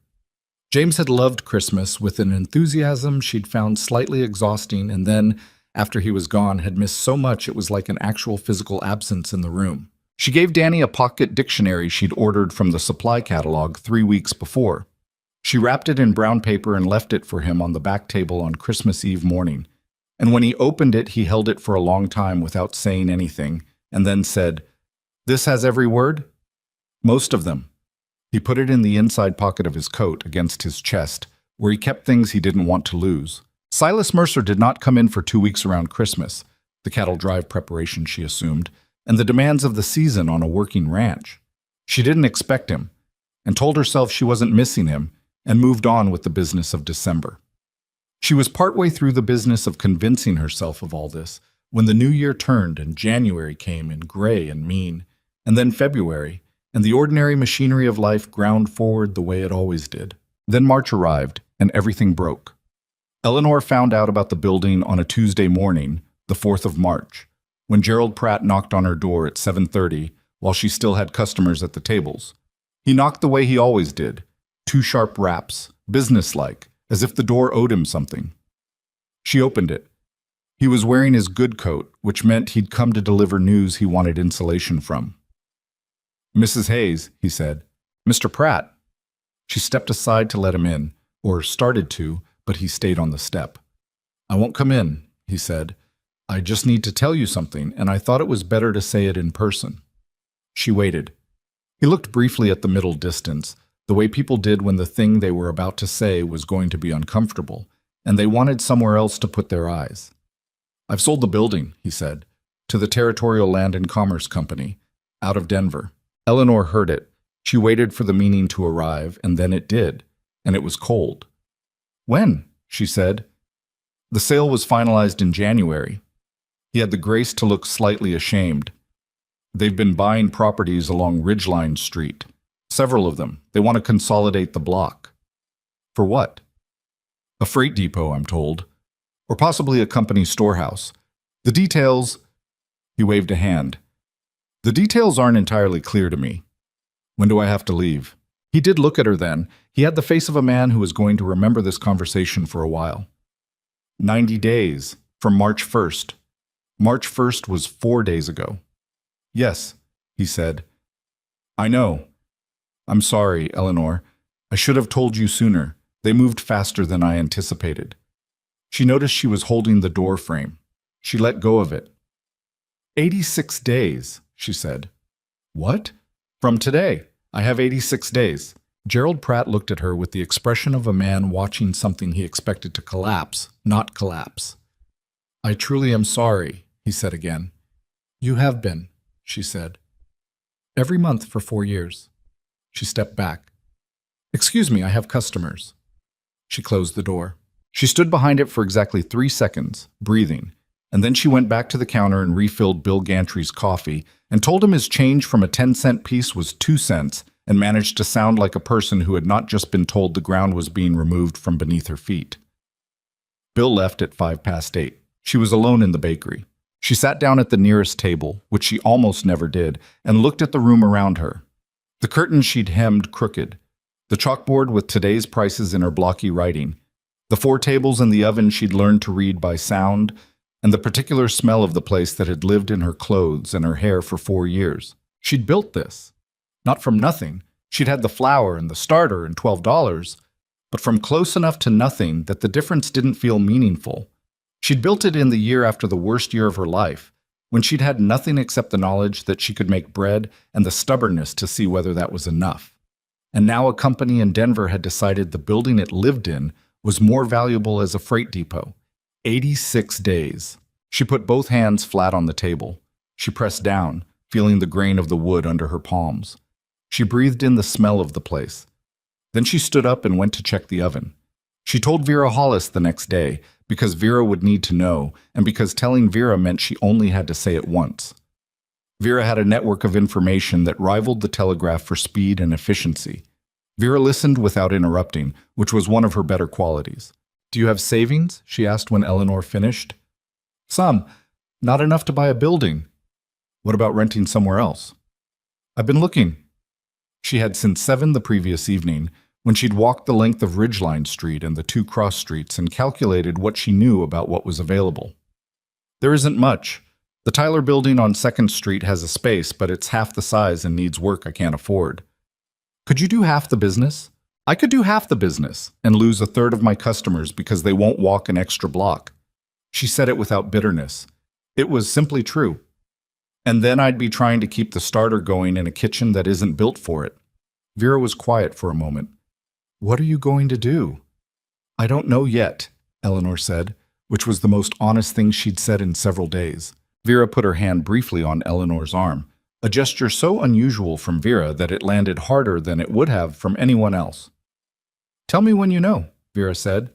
James had loved Christmas with an enthusiasm she'd found slightly exhausting, and then, after he was gone, had missed so much it was like an actual physical absence in the room. She gave Danny a pocket dictionary she'd ordered from the supply catalog 3 weeks before. She wrapped it in brown paper and left it for him on the back table on Christmas Eve morning. And when he opened it, he held it for a long time without saying anything, and then said, "This has every word?" "Most of them." He put it in the inside pocket of his coat against his chest, where he kept things he didn't want to lose. Silas Mercer did not come in for 2 weeks around Christmas, the cattle drive preparation she assumed, and the demands of the season on a working ranch. She didn't expect him, and told herself she wasn't missing him, and moved on with the business of December. She was partway through the business of convincing herself of all this, when the new year turned and January came in gray and mean, and then February, and the ordinary machinery of life ground forward the way it always did. Then March arrived, and everything broke. Eleanor found out about the building on a Tuesday morning, the 4th of March, when Gerald Pratt knocked on her door at 7:30 while she still had customers at the tables. He knocked the way he always did, 2 sharp raps, businesslike, as if the door owed him something. She opened it. He was wearing his good coat, which meant he'd come to deliver news he wanted insulation from. "Mrs. Hayes," he said. "Mr. Pratt." She stepped aside to let him in, or started to, but he stayed on the step. "I won't come in," he said. "I just need to tell you something, and I thought it was better to say it in person." She waited. He looked briefly at the middle distance, the way people did when the thing they were about to say was going to be uncomfortable, and they wanted somewhere else to put their eyes. "I've sold the building," he said, "to the Territorial Land and Commerce Company, out of Denver." Eleanor heard it. She waited for the meaning to arrive, and then it did, and it was cold. "When?" she said. "The sale was finalized in January." He had the grace to look slightly ashamed. "They've been buying properties along Ridgeline Street. Several of them. They want to consolidate the block." "For what?" "A freight depot, I'm told. Or possibly a company storehouse. The details—" He waved a hand. "The details aren't entirely clear to me. When do I have to leave?" He did look at her then. He had the face of a man who was going to remember this conversation for a while. 90 days, from March 1st. March 1st was 4 days ago. "Yes," he said. "I know. I'm sorry, Eleanor. I should have told you sooner. They moved faster than I anticipated." She noticed she was holding the door frame. She let go of it. 86 days, she said. "What?" "From today. I have 86 days. Gerald Pratt looked at her with the expression of a man watching something he expected to collapse, not collapse. "I truly am sorry," he said again. "You have been," she said. "Every month for 4 years." She stepped back. "Excuse me, I have customers." She closed the door. She stood behind it for exactly 3 seconds, breathing, and then she went back to the counter and refilled Bill Gantry's coffee and told him his change from a 10-cent piece was 2 cents and managed to sound like a person who had not just been told the ground was being removed from beneath her feet. Bill left at 8:05. She was alone in the bakery. She sat down at the nearest table, which she almost never did, and looked at the room around her. The curtains she'd hemmed crooked, the chalkboard with today's prices in her blocky writing, the 4 tables and the oven she'd learned to read by sound, and the particular smell of the place that had lived in her clothes and her hair for 4 years. She'd built this. Not from nothing. She'd had the flour and the starter and $12, but from close enough to nothing that the difference didn't feel meaningful. She'd built it in the year after the worst year of her life, when she'd had nothing except the knowledge that she could make bread and the stubbornness to see whether that was enough. And now a company in Denver had decided the building it lived in was more valuable as a freight depot. 86 days. She put both hands flat on the table. She pressed down, feeling the grain of the wood under her palms. She breathed in the smell of the place. Then she stood up and went to check the oven. She told Vera Hollis the next day, because Vera would need to know, and because telling Vera meant she only had to say it once. Vera had a network of information that rivaled the telegraph for speed and efficiency. Vera listened without interrupting, which was one of her better qualities. "Do you have savings?" she asked when Eleanor finished. "Some. Not enough to buy a building." "What about renting somewhere else?" "I've been looking." She had since 7 the previous evening, when she'd walked the length of Ridgeline Street and the 2 cross streets and calculated what she knew about what was available. "There isn't much. The Tyler building on 2nd Street has a space, but it's half the size and needs work I can't afford." "Could you do half the business?" "I could do half the business and lose 1/3 of my customers because they won't walk an extra block." She said it without bitterness. It was simply true. "And then I'd be trying to keep the starter going in a kitchen that isn't built for it." Vera was quiet for a moment. "What are you going to do?" "I don't know yet," Eleanor said, which was the most honest thing she'd said in several days. Vera put her hand briefly on Eleanor's arm, a gesture so unusual from Vera that it landed harder than it would have from anyone else. "Tell me when you know," Vera said.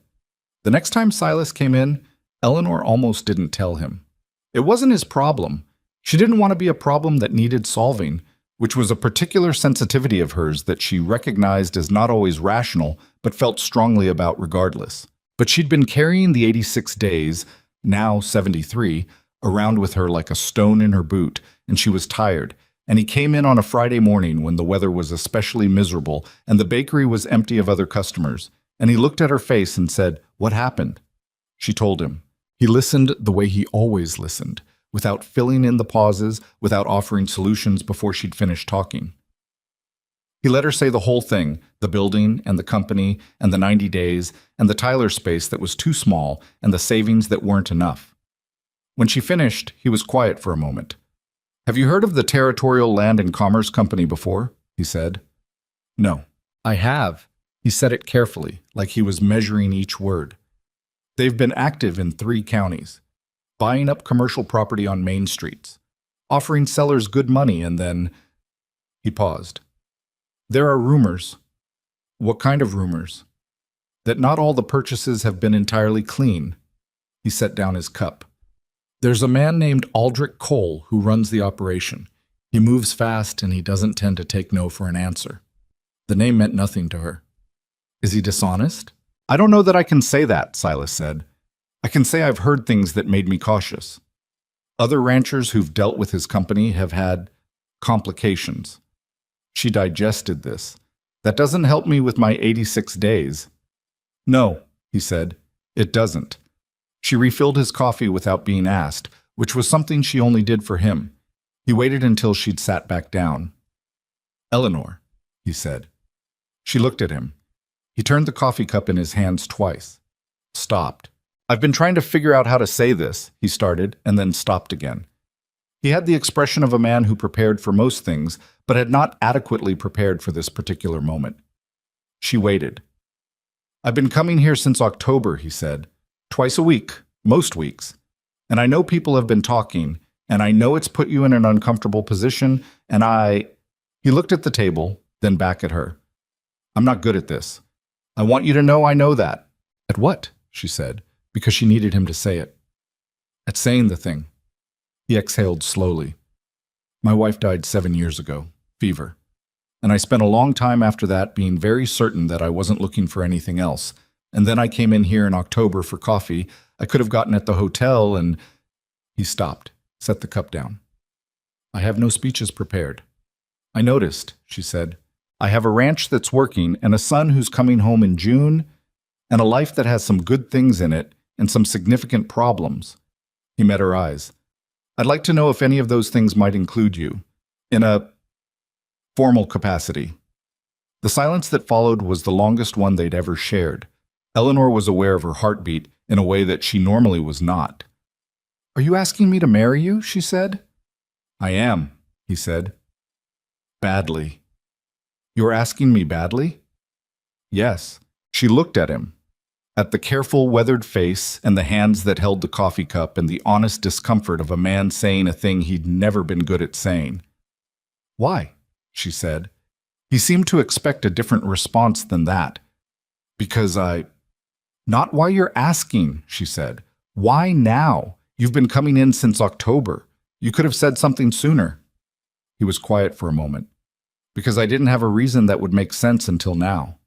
The next time Silas came in, Eleanor almost didn't tell him. It wasn't his problem. She didn't want to be a problem that needed solving, which was a particular sensitivity of hers that she recognized as not always rational, but felt strongly about regardless. But she'd been carrying the 86 days, now 73, around with her like a stone in her boot, and she was tired. And he came in on a Friday morning when the weather was especially miserable and the bakery was empty of other customers. And he looked at her face and said, "What happened?" She told him. He listened the way he always listened, without filling in the pauses, without offering solutions before she'd finished talking. He let her say the whole thing, the building and the company and the 90 days and the Tyler space that was too small and the savings that weren't enough. When she finished, he was quiet for a moment. "Have you heard of the Territorial Land and Commerce Company before?" he said. "No." "I have." He said it carefully, like he was measuring each word. "They've been active in 3 counties, buying up commercial property on main streets, offering sellers good money, and then—" He paused. "There are rumors." "What kind of rumors?" "That not all the purchases have been entirely clean." He set down his cup. "There's a man named Aldrich Cole who runs the operation. He moves fast and he doesn't tend to take no for an answer." The name meant nothing to her. "Is he dishonest?" "I don't know that I can say that," Silas said. "I can say I've heard things that made me cautious. Other ranchers who've dealt with his company have had complications." She digested this. "That doesn't help me with my 86 days." "No," he said, "it doesn't." She refilled his coffee without being asked, which was something she only did for him. He waited until she'd sat back down. "Eleanor," he said. She looked at him. He turned the coffee cup in his hands twice. Stopped. "I've been trying to figure out how to say this," he started, and then stopped again. He had the expression of a man who prepared for most things, but had not adequately prepared for this particular moment. She waited. "I've been coming here since October," he said. "Twice a week, most weeks. And I know people have been talking, and I know it's put you in an uncomfortable position, and I—" He looked at the table, then back at her. "I'm not good at this. I want you to know I know that." "At what?" she said, because she needed him to say it. "At saying the thing." He exhaled slowly. "My wife died 7 years ago, fever. And I spent a long time after that being very certain that I wasn't looking for anything else. And then I came in here in October for coffee. I could have gotten at the hotel and—" He stopped, set the cup down. "I have no speeches prepared." "I noticed," she said. "I have a ranch that's working and a son who's coming home in June and a life that has some good things in it and some significant problems." He met her eyes. "I'd like to know if any of those things might include you, in a formal capacity." The silence that followed was the longest one they'd ever shared. Eleanor was aware of her heartbeat in a way that she normally was not. "Are you asking me to marry you?" she said. "I am," he said. "Badly." "You're asking me badly?" "Yes." She looked at him, at the careful, weathered face and the hands that held the coffee cup and the honest discomfort of a man saying a thing he'd never been good at saying. "Why?" she said. He seemed to expect a different response than that. "Because I—" "Not why you're asking," she said. "Why now? You've been coming in since October. You could have said something sooner." He was quiet for a moment. "Because I didn't have a reason that would make sense until now."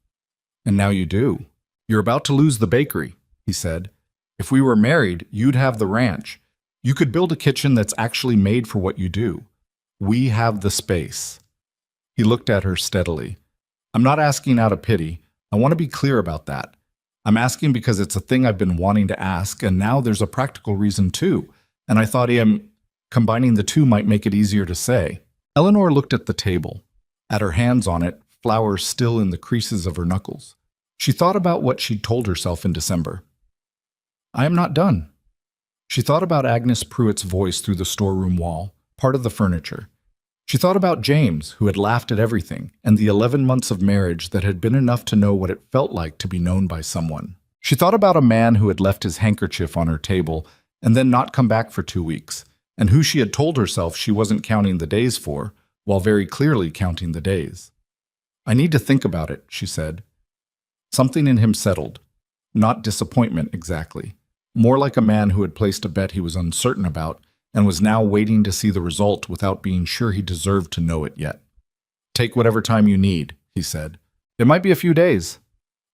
"And now you do. You're about to lose the bakery," he said. "If we were married, you'd have the ranch. You could build a kitchen that's actually made for what you do. We have the space." He looked at her steadily. "I'm not asking out of pity. I want to be clear about that. I'm asking because it's a thing I've been wanting to ask, and now there's a practical reason too. And I thought combining the two might make it easier to say." Eleanor looked at the table, at her hands on it, flowers still in the creases of her knuckles. She thought about what she'd told herself in December. "I am not done." She thought about Agnes Pruitt's voice through the storeroom wall, part of the furniture. She thought about James, who had laughed at everything, and the 11 months of marriage that had been enough to know what it felt like to be known by someone. She thought about a man who had left his handkerchief on her table and then not come back for 2 weeks, and who she had told herself she wasn't counting the days for, while very clearly counting the days. "I need to think about it," she said. Something in him settled. Not disappointment exactly. More like a man who had placed a bet he was uncertain about and was now waiting to see the result without being sure he deserved to know it yet. "Take whatever time you need," he said. "It might be a few days."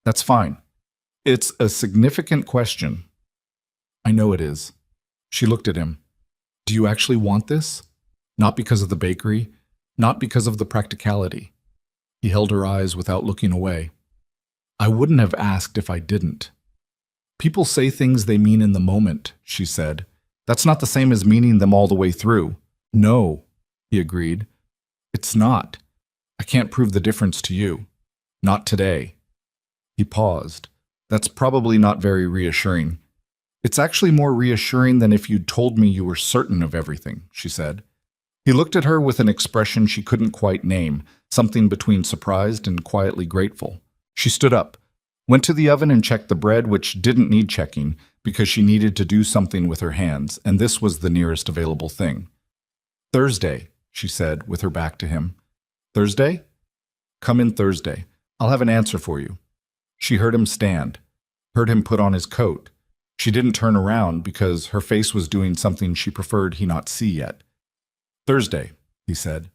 "That's fine." It's a significant question. I know it is. She looked at him. Do you actually want this? Not because of the bakery, not because of the practicality. He held her eyes without looking away. I wouldn't have asked if I didn't. People say things they mean in the moment, she said. That's not the same as meaning them all the way through. No, he agreed. It's not. I can't prove the difference to you. Not today. He paused. That's probably not very reassuring. It's actually more reassuring than if you'd told me you were certain of everything, she said. He looked at her with an expression she couldn't quite name, something between surprised and quietly grateful. She stood up, went to the oven and checked the bread, which didn't need checking because she needed to do something with her hands, and this was the nearest available thing. Thursday, she said, with her back to him. Thursday? Come in Thursday. I'll have an answer for you. She heard him stand, heard him put on his coat. She didn't turn around because her face was doing something she preferred he not see yet. Thursday, he said.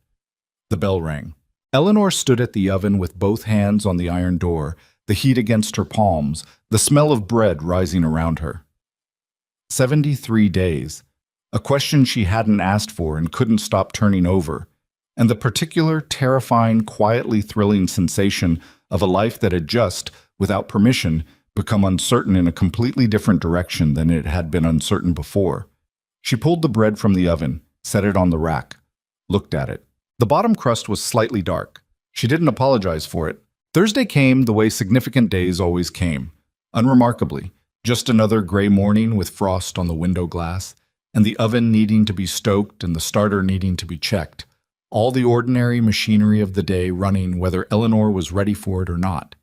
The bell rang. Eleanor stood at the oven with both hands on the iron door, the heat against her palms, the smell of bread rising around her. 73 days. A question she hadn't asked for and couldn't stop turning over, and the particular, terrifying, quietly thrilling sensation of a life that had just, without permission, become uncertain in a completely different direction than it had been uncertain before. She pulled the bread from the oven, set it on the rack, looked at it. The bottom crust was slightly dark. She didn't apologize for it. Thursday came the way significant days always came, unremarkably, just another gray morning with frost on the window glass, and the oven needing to be stoked and the starter needing to be checked. All the ordinary machinery of the day running whether Eleanor was ready for it or not.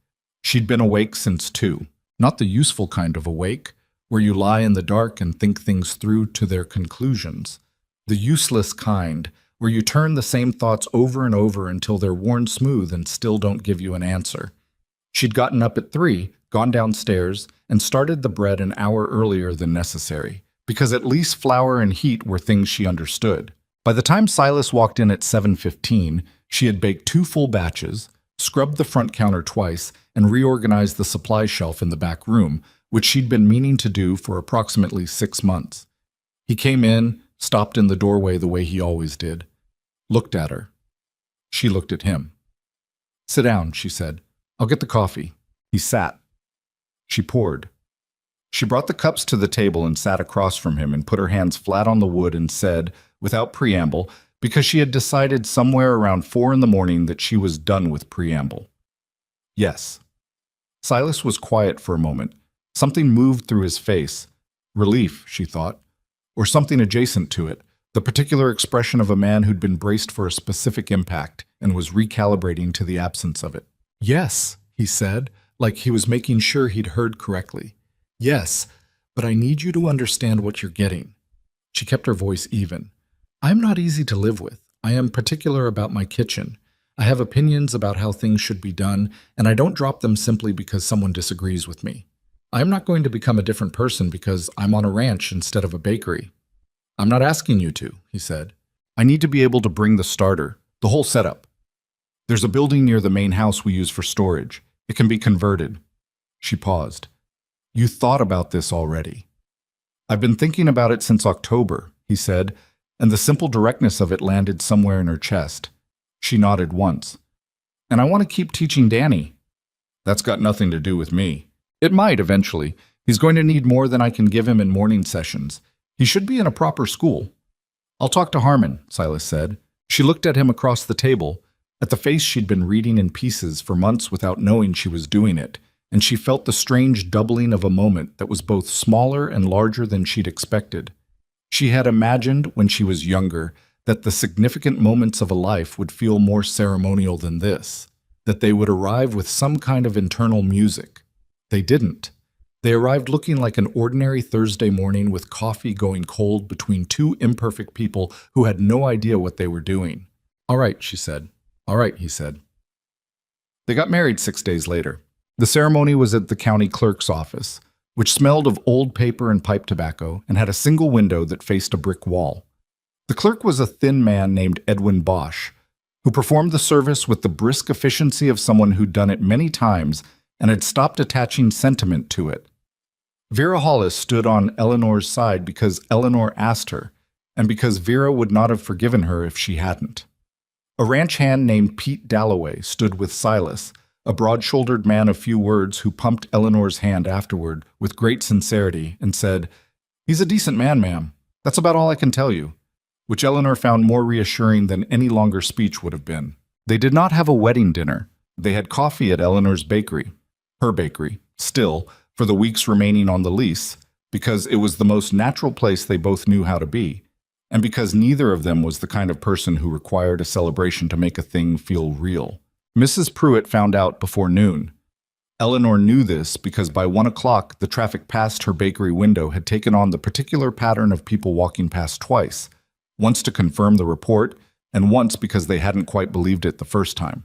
She'd been awake since 2, not the useful kind of awake, where you lie in the dark and think things through to their conclusions. The useless kind, where you turn the same thoughts over and over until they're worn smooth and still don't give you an answer. She'd gotten up at 3, gone downstairs, and started the bread an hour earlier than necessary, because at least flour and heat were things she understood. By the time Silas walked in at 7:15, she had baked 2 full batches, scrubbed the front counter twice, and reorganized the supply shelf in the back room, which she'd been meaning to do for approximately 6 months. He came in, stopped in the doorway the way he always did, looked at her. She looked at him. Sit down, she said. I'll get the coffee. He sat. She poured. She brought the cups to the table and sat across from him and put her hands flat on the wood and said, without preamble, because she had decided somewhere around 4 in the morning that she was done with preamble. Yes. Silas was quiet for a moment. Something moved through his face. Relief, she thought, or something adjacent to it, the particular expression of a man who'd been braced for a specific impact and was recalibrating to the absence of it. Yes, he said, like he was making sure he'd heard correctly. Yes, but I need you to understand what you're getting. She kept her voice even. I'm not easy to live with. I am particular about my kitchen. I have opinions about how things should be done, and I don't drop them simply because someone disagrees with me. I'm not going to become a different person because I'm on a ranch instead of a bakery. I'm not asking you to, he said. I need to be able to bring the starter, the whole setup. There's a building near the main house we use for storage. It can be converted. She paused. You thought about this already. I've been thinking about it since October, he said, and the simple directness of it landed somewhere in her chest. She nodded once. And I want to keep teaching Danny. That's got nothing to do with me. It might eventually. He's going to need more than I can give him in morning sessions. He should be in a proper school. I'll talk to Harmon, Silas said. She looked at him across the table, at the face she'd been reading in pieces for months without knowing she was doing it, and she felt the strange doubling of a moment that was both smaller and larger than she'd expected. She had imagined, when she was younger, that the significant moments of a life would feel more ceremonial than this, that they would arrive with some kind of internal music. They didn't. They arrived looking like an ordinary Thursday morning with coffee going cold between 2 imperfect people who had no idea what they were doing. All right, she said. All right, he said. They got married 6 days later. The ceremony was at the county clerk's office, which smelled of old paper and pipe tobacco and had a single window that faced a brick wall. The clerk was a thin man named Edwin Bosch, who performed the service with the brisk efficiency of someone who'd done it many times and had stopped attaching sentiment to it. Vera Hollis stood on Eleanor's side because Eleanor asked her, and because Vera would not have forgiven her if she hadn't. A ranch hand named Pete Dalloway stood with Silas, a broad-shouldered man of few words who pumped Eleanor's hand afterward with great sincerity and said, "He's a decent man, ma'am. That's about all I can tell you," which Eleanor found more reassuring than any longer speech would have been. They did not have a wedding dinner. They had coffee at Eleanor's bakery, her bakery, still, for the weeks remaining on the lease, because it was the most natural place they both knew how to be, and because neither of them was the kind of person who required a celebration to make a thing feel real. Mrs. Pruitt found out before noon. Eleanor knew this because by 1 o'clock the traffic past her bakery window had taken on the particular pattern of people walking past twice, once to confirm the report, and once because they hadn't quite believed it the first time.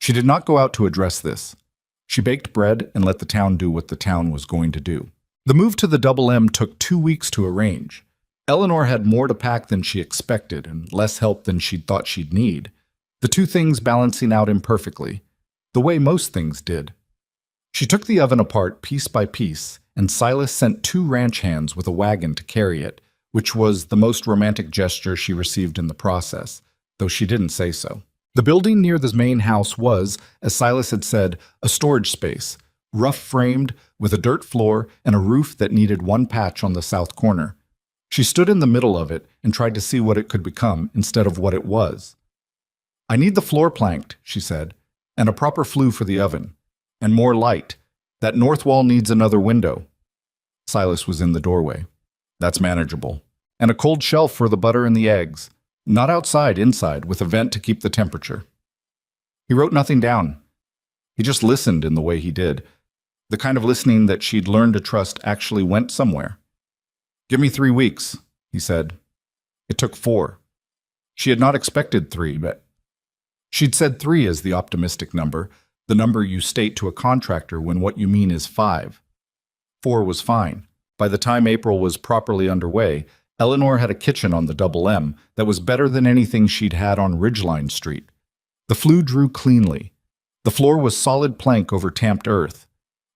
She did not go out to address this. She baked bread and let the town do what the town was going to do. The move to the Double M took 2 weeks to arrange. Eleanor had more to pack than she expected and less help than she'd thought she'd need, the two things balancing out imperfectly, the way most things did. She took the oven apart piece by piece, and Silas sent 2 ranch hands with a wagon to carry it, which was the most romantic gesture she received in the process, though she didn't say so. The building near the main house was, as Silas had said, a storage space, rough-framed, with a dirt floor and a roof that needed one patch on the south corner. She stood in the middle of it and tried to see what it could become instead of what it was. "I need the floor planked," she said, "and a proper flue for the oven. And more light. That north wall needs another window." Silas was in the doorway. "That's manageable. And a cold shelf for the butter and the eggs. Not outside, inside, with a vent to keep the temperature." He wrote nothing down. He just listened in the way he did. The kind of listening that she'd learned to trust actually went somewhere. "Give me 3 weeks," he said. It took 4. She had not expected 3, but she'd said 3 as the optimistic number, the number you state to a contractor when what you mean is 5. 4 was fine. By the time April was properly underway, Eleanor had a kitchen on the Double M that was better than anything she'd had on Ridgeline Street. The flue drew cleanly. The floor was solid plank over tamped earth.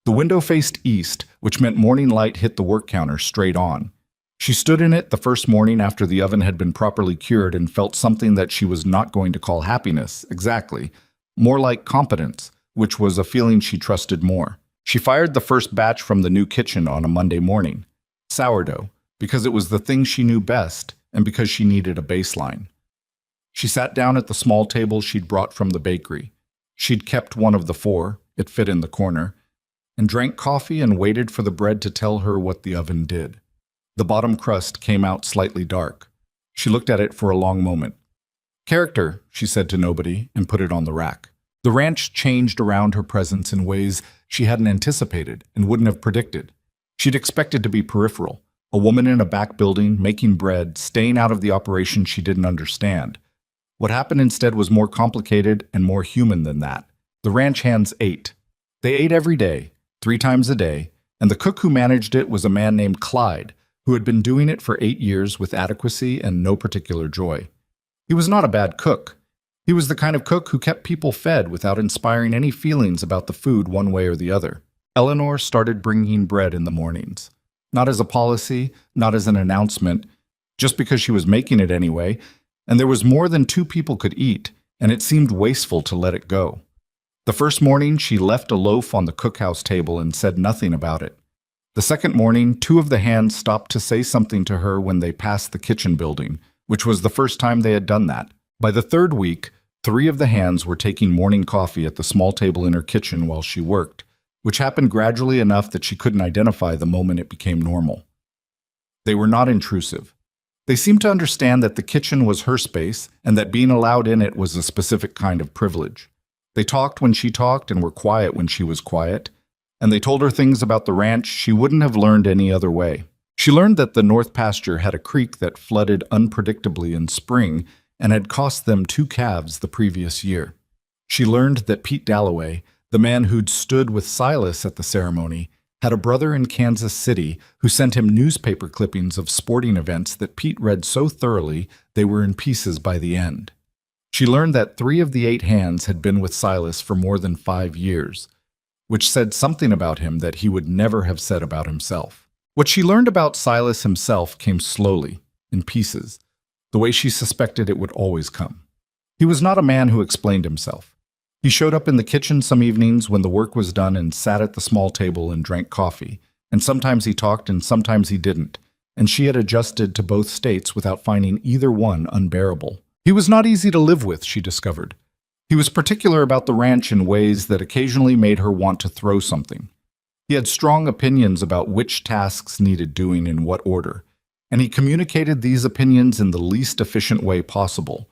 The window faced east, which meant morning light hit the work counter straight on. She stood in it the first morning after the oven had been properly cured and felt something that she was not going to call happiness, exactly, more like competence, which was a feeling she trusted more. She fired the first batch from the new kitchen on a Monday morning. Sourdough, because it was the thing she knew best and because she needed a baseline. She sat down at the small table she'd brought from the bakery. She'd kept one of the 4, it fit in the corner, and drank coffee and waited for the bread to tell her what the oven did. The bottom crust came out slightly dark. She looked at it for a long moment. "Character," she said to nobody, and put it on the rack. The ranch changed around her presence in ways she hadn't anticipated and wouldn't have predicted. She'd expected to be peripheral, a woman in a back building, making bread, staying out of the operation she didn't understand. What happened instead was more complicated and more human than that. The ranch hands ate. They ate every day, 3 times a day, and the cook who managed it was a man named Clyde, who had been doing it for 8 years with adequacy and no particular joy. He was not a bad cook. He was the kind of cook who kept people fed without inspiring any feelings about the food one way or the other. Eleanor started bringing bread in the mornings. Not as a policy, not as an announcement, just because she was making it anyway, and there was more than 2 people could eat, and it seemed wasteful to let it go. The first morning, she left a loaf on the cookhouse table and said nothing about it. The second morning, 2 of the hands stopped to say something to her when they passed the kitchen building, which was the first time they had done that. By the 3rd week, 3 of the hands were taking morning coffee at the small table in her kitchen while she worked, which happened gradually enough that she couldn't identify the moment it became normal. They were not intrusive. They seemed to understand that the kitchen was her space and that being allowed in it was a specific kind of privilege. They talked when she talked and were quiet when she was quiet, and they told her things about the ranch she wouldn't have learned any other way. She learned that the North Pasture had a creek that flooded unpredictably in spring and had cost them 2 calves the previous year. She learned that Pete Dalloway, the man who'd stood with Silas at the ceremony, had a brother in Kansas City who sent him newspaper clippings of sporting events that Pete read so thoroughly they were in pieces by the end. She learned that 3 of the 8 hands had been with Silas for more than 5 years. which said something about him that he would never have said about himself. What she learned about Silas himself came slowly, in pieces, the way she suspected it would always come. He was not a man who explained himself. He showed up in the kitchen some evenings when the work was done and sat at the small table and drank coffee, and sometimes he talked and sometimes he didn't, and she had adjusted to both states without finding either one unbearable. He was not easy to live with, she discovered. He was particular about the ranch in ways that occasionally made her want to throw something. He had strong opinions about which tasks needed doing in what order, and he communicated these opinions in the least efficient way possible,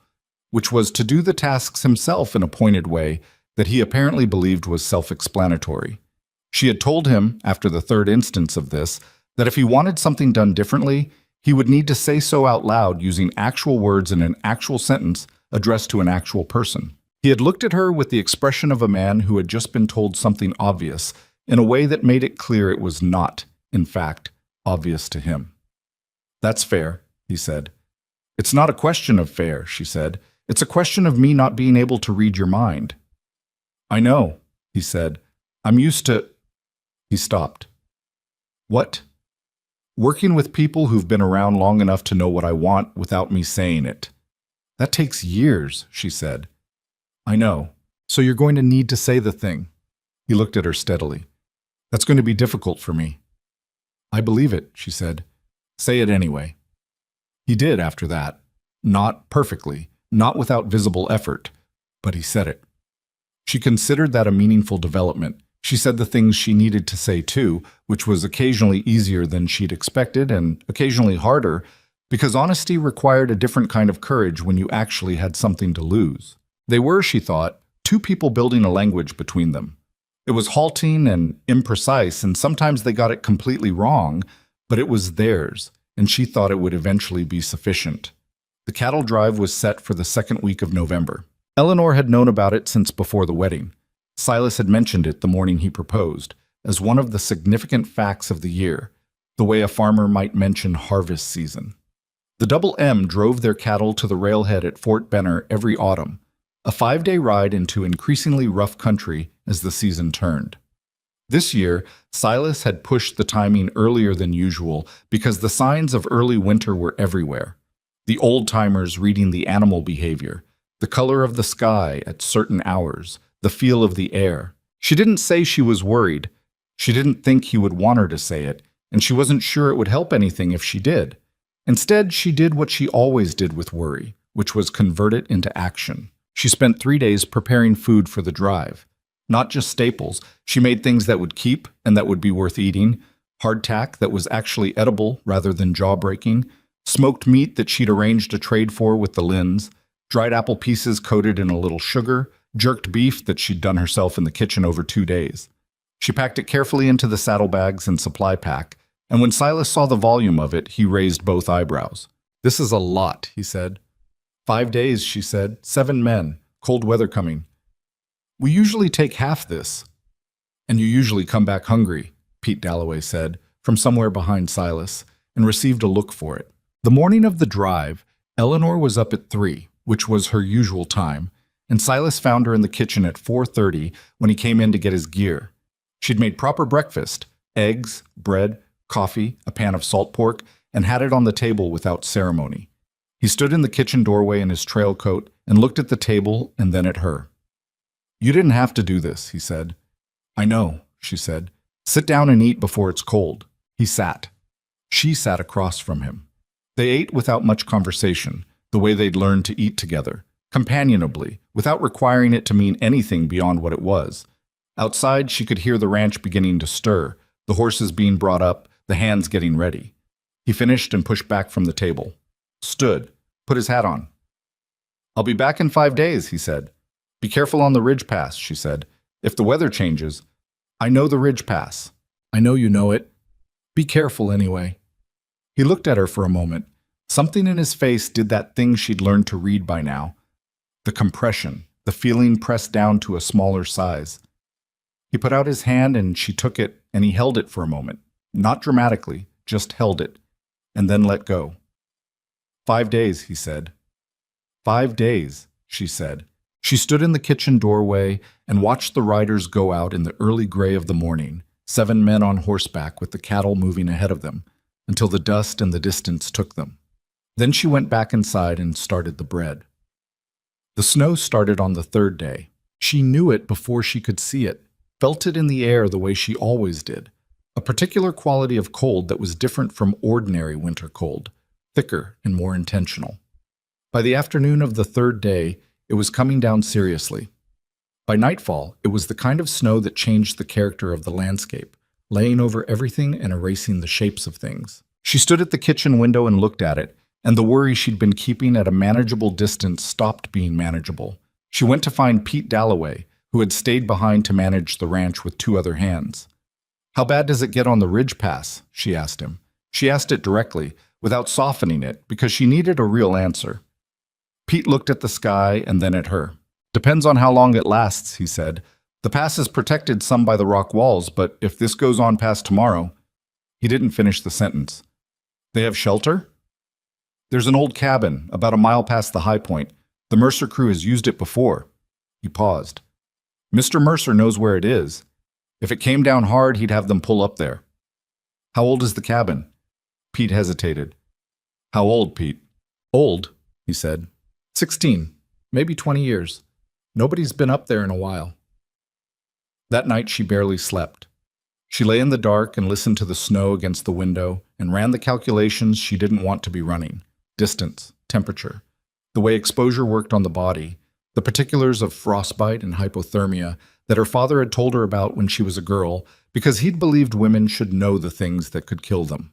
which was to do the tasks himself in a pointed way that he apparently believed was self-explanatory. She had told him, after the third instance of this, that if he wanted something done differently, he would need to say so out loud using actual words in an actual sentence addressed to an actual person. He had looked at her with the expression of a man who had just been told something obvious in a way that made it clear it was not, in fact, obvious to him. "That's fair," he said. "It's not a question of fair," she said. "It's a question of me not being able to read your mind." "I know," he said. "I'm used to—" He stopped. "What?" "Working with people who've been around long enough to know what I want without me saying it." "That takes years," she said. "I know. So you're going to need to say the thing." He looked at her steadily. "That's going to be difficult for me." "I believe it," she said. "Say it anyway." He did after that. Not perfectly, not without visible effort, but he said it. She considered that a meaningful development. She said the things she needed to say too, which was occasionally easier than she'd expected and occasionally harder, because honesty required a different kind of courage when you actually had something to lose. They were, she thought, two people building a language between them. It was halting and imprecise, and sometimes they got it completely wrong, but it was theirs, and she thought it would eventually be sufficient. The cattle drive was set for the second week of November. Eleanor had known about it since before the wedding. Silas had mentioned it the morning he proposed, as one of the significant facts of the year, the way a farmer might mention harvest season. The Double M drove their cattle to the railhead at Fort Benner every autumn, a 5-day ride into increasingly rough country as the season turned. This year, Silas had pushed the timing earlier than usual because the signs of early winter were everywhere. The old-timers reading the animal behavior, the color of the sky at certain hours, the feel of the air. She didn't say she was worried. She didn't think he would want her to say it, and she wasn't sure it would help anything if she did. Instead, she did what she always did with worry, which was convert it into action. She spent 3 days preparing food for the drive. Not just staples, she made things that would keep and that would be worth eating, hardtack that was actually edible rather than jaw-breaking, smoked meat that she'd arranged a trade for with the Lynns, dried apple pieces coated in a little sugar, jerked beef that she'd done herself in the kitchen over 2 days. She packed it carefully into the saddlebags and supply pack, and when Silas saw the volume of it, he raised both eyebrows. "This is a lot," he said. 5 days, she said. 7 men. Cold weather coming. "We usually take half this." "And you usually come back hungry," Pete Dalloway said, from somewhere behind Silas, and received a look for it. The morning of the drive, Eleanor was up at 3, which was her usual time, and Silas found her in the kitchen at 4:30 when he came in to get his gear. She'd made proper breakfast, eggs, bread, coffee, a pan of salt pork, and had it on the table without ceremony. He stood in the kitchen doorway in his trail coat and looked at the table and then at her. "You didn't have to do this," he said. "I know," she said. "Sit down and eat before it's cold." He sat. She sat across from him. They ate without much conversation, the way they'd learned to eat together, companionably, without requiring it to mean anything beyond what it was. Outside, she could hear the ranch beginning to stir, the horses being brought up, the hands getting ready. He finished and pushed back from the table. Stood, put his hat on. "I'll be back in 5 days," he said. "Be careful on the ridge pass," she said. "If the weather changes—" "I know the ridge pass." "I know you know it. Be careful anyway." He looked at her for a moment. Something in his face did that thing she'd learned to read by now. The compression, the feeling pressed down to a smaller size. He put out his hand and she took it, and he held it for a moment. Not dramatically, just held it, and then let go. 5 days, he said. 5 days, she said. She stood in the kitchen doorway and watched the riders go out in the early gray of the morning, 7 men on horseback with the cattle moving ahead of them, until the dust and the distance took them. Then she went back inside and started the bread. The snow started on the 3rd day. She knew it before she could see it, felt it in the air the way she always did, a particular quality of cold that was different from ordinary winter cold, thicker and more intentional. By the afternoon of the 3rd day, it was coming down seriously. By nightfall, it was the kind of snow that changed the character of the landscape, laying over everything and erasing the shapes of things. She stood at the kitchen window and looked at it, and the worry she'd been keeping at a manageable distance stopped being manageable. She went to find Pete Dalloway, who had stayed behind to manage the ranch with 2 other hands. "How bad does it get on the ridge pass?" she asked him. She asked it directly, without softening it, because she needed a real answer. Pete looked at the sky and then at her. "Depends on how long it lasts," he said. "The pass is protected some by the rock walls, but if this goes on past tomorrow—" He didn't finish the sentence. "They have shelter?" "There's an old cabin, about a mile past the high point. The Mercer crew has used it before." He paused. "Mr. Mercer knows where it is. If it came down hard, he'd have them pull up there." "How old is the cabin?" Pete hesitated. "How old, Pete?" "Old," he said. 16, maybe 20 years. Nobody's been up there in a while." That night she barely slept. She lay in the dark and listened to the snow against the window and ran the calculations she didn't want to be running: distance, temperature, the way exposure worked on the body, the particulars of frostbite and hypothermia that her father had told her about when she was a girl, because he'd believed women should know the things that could kill them.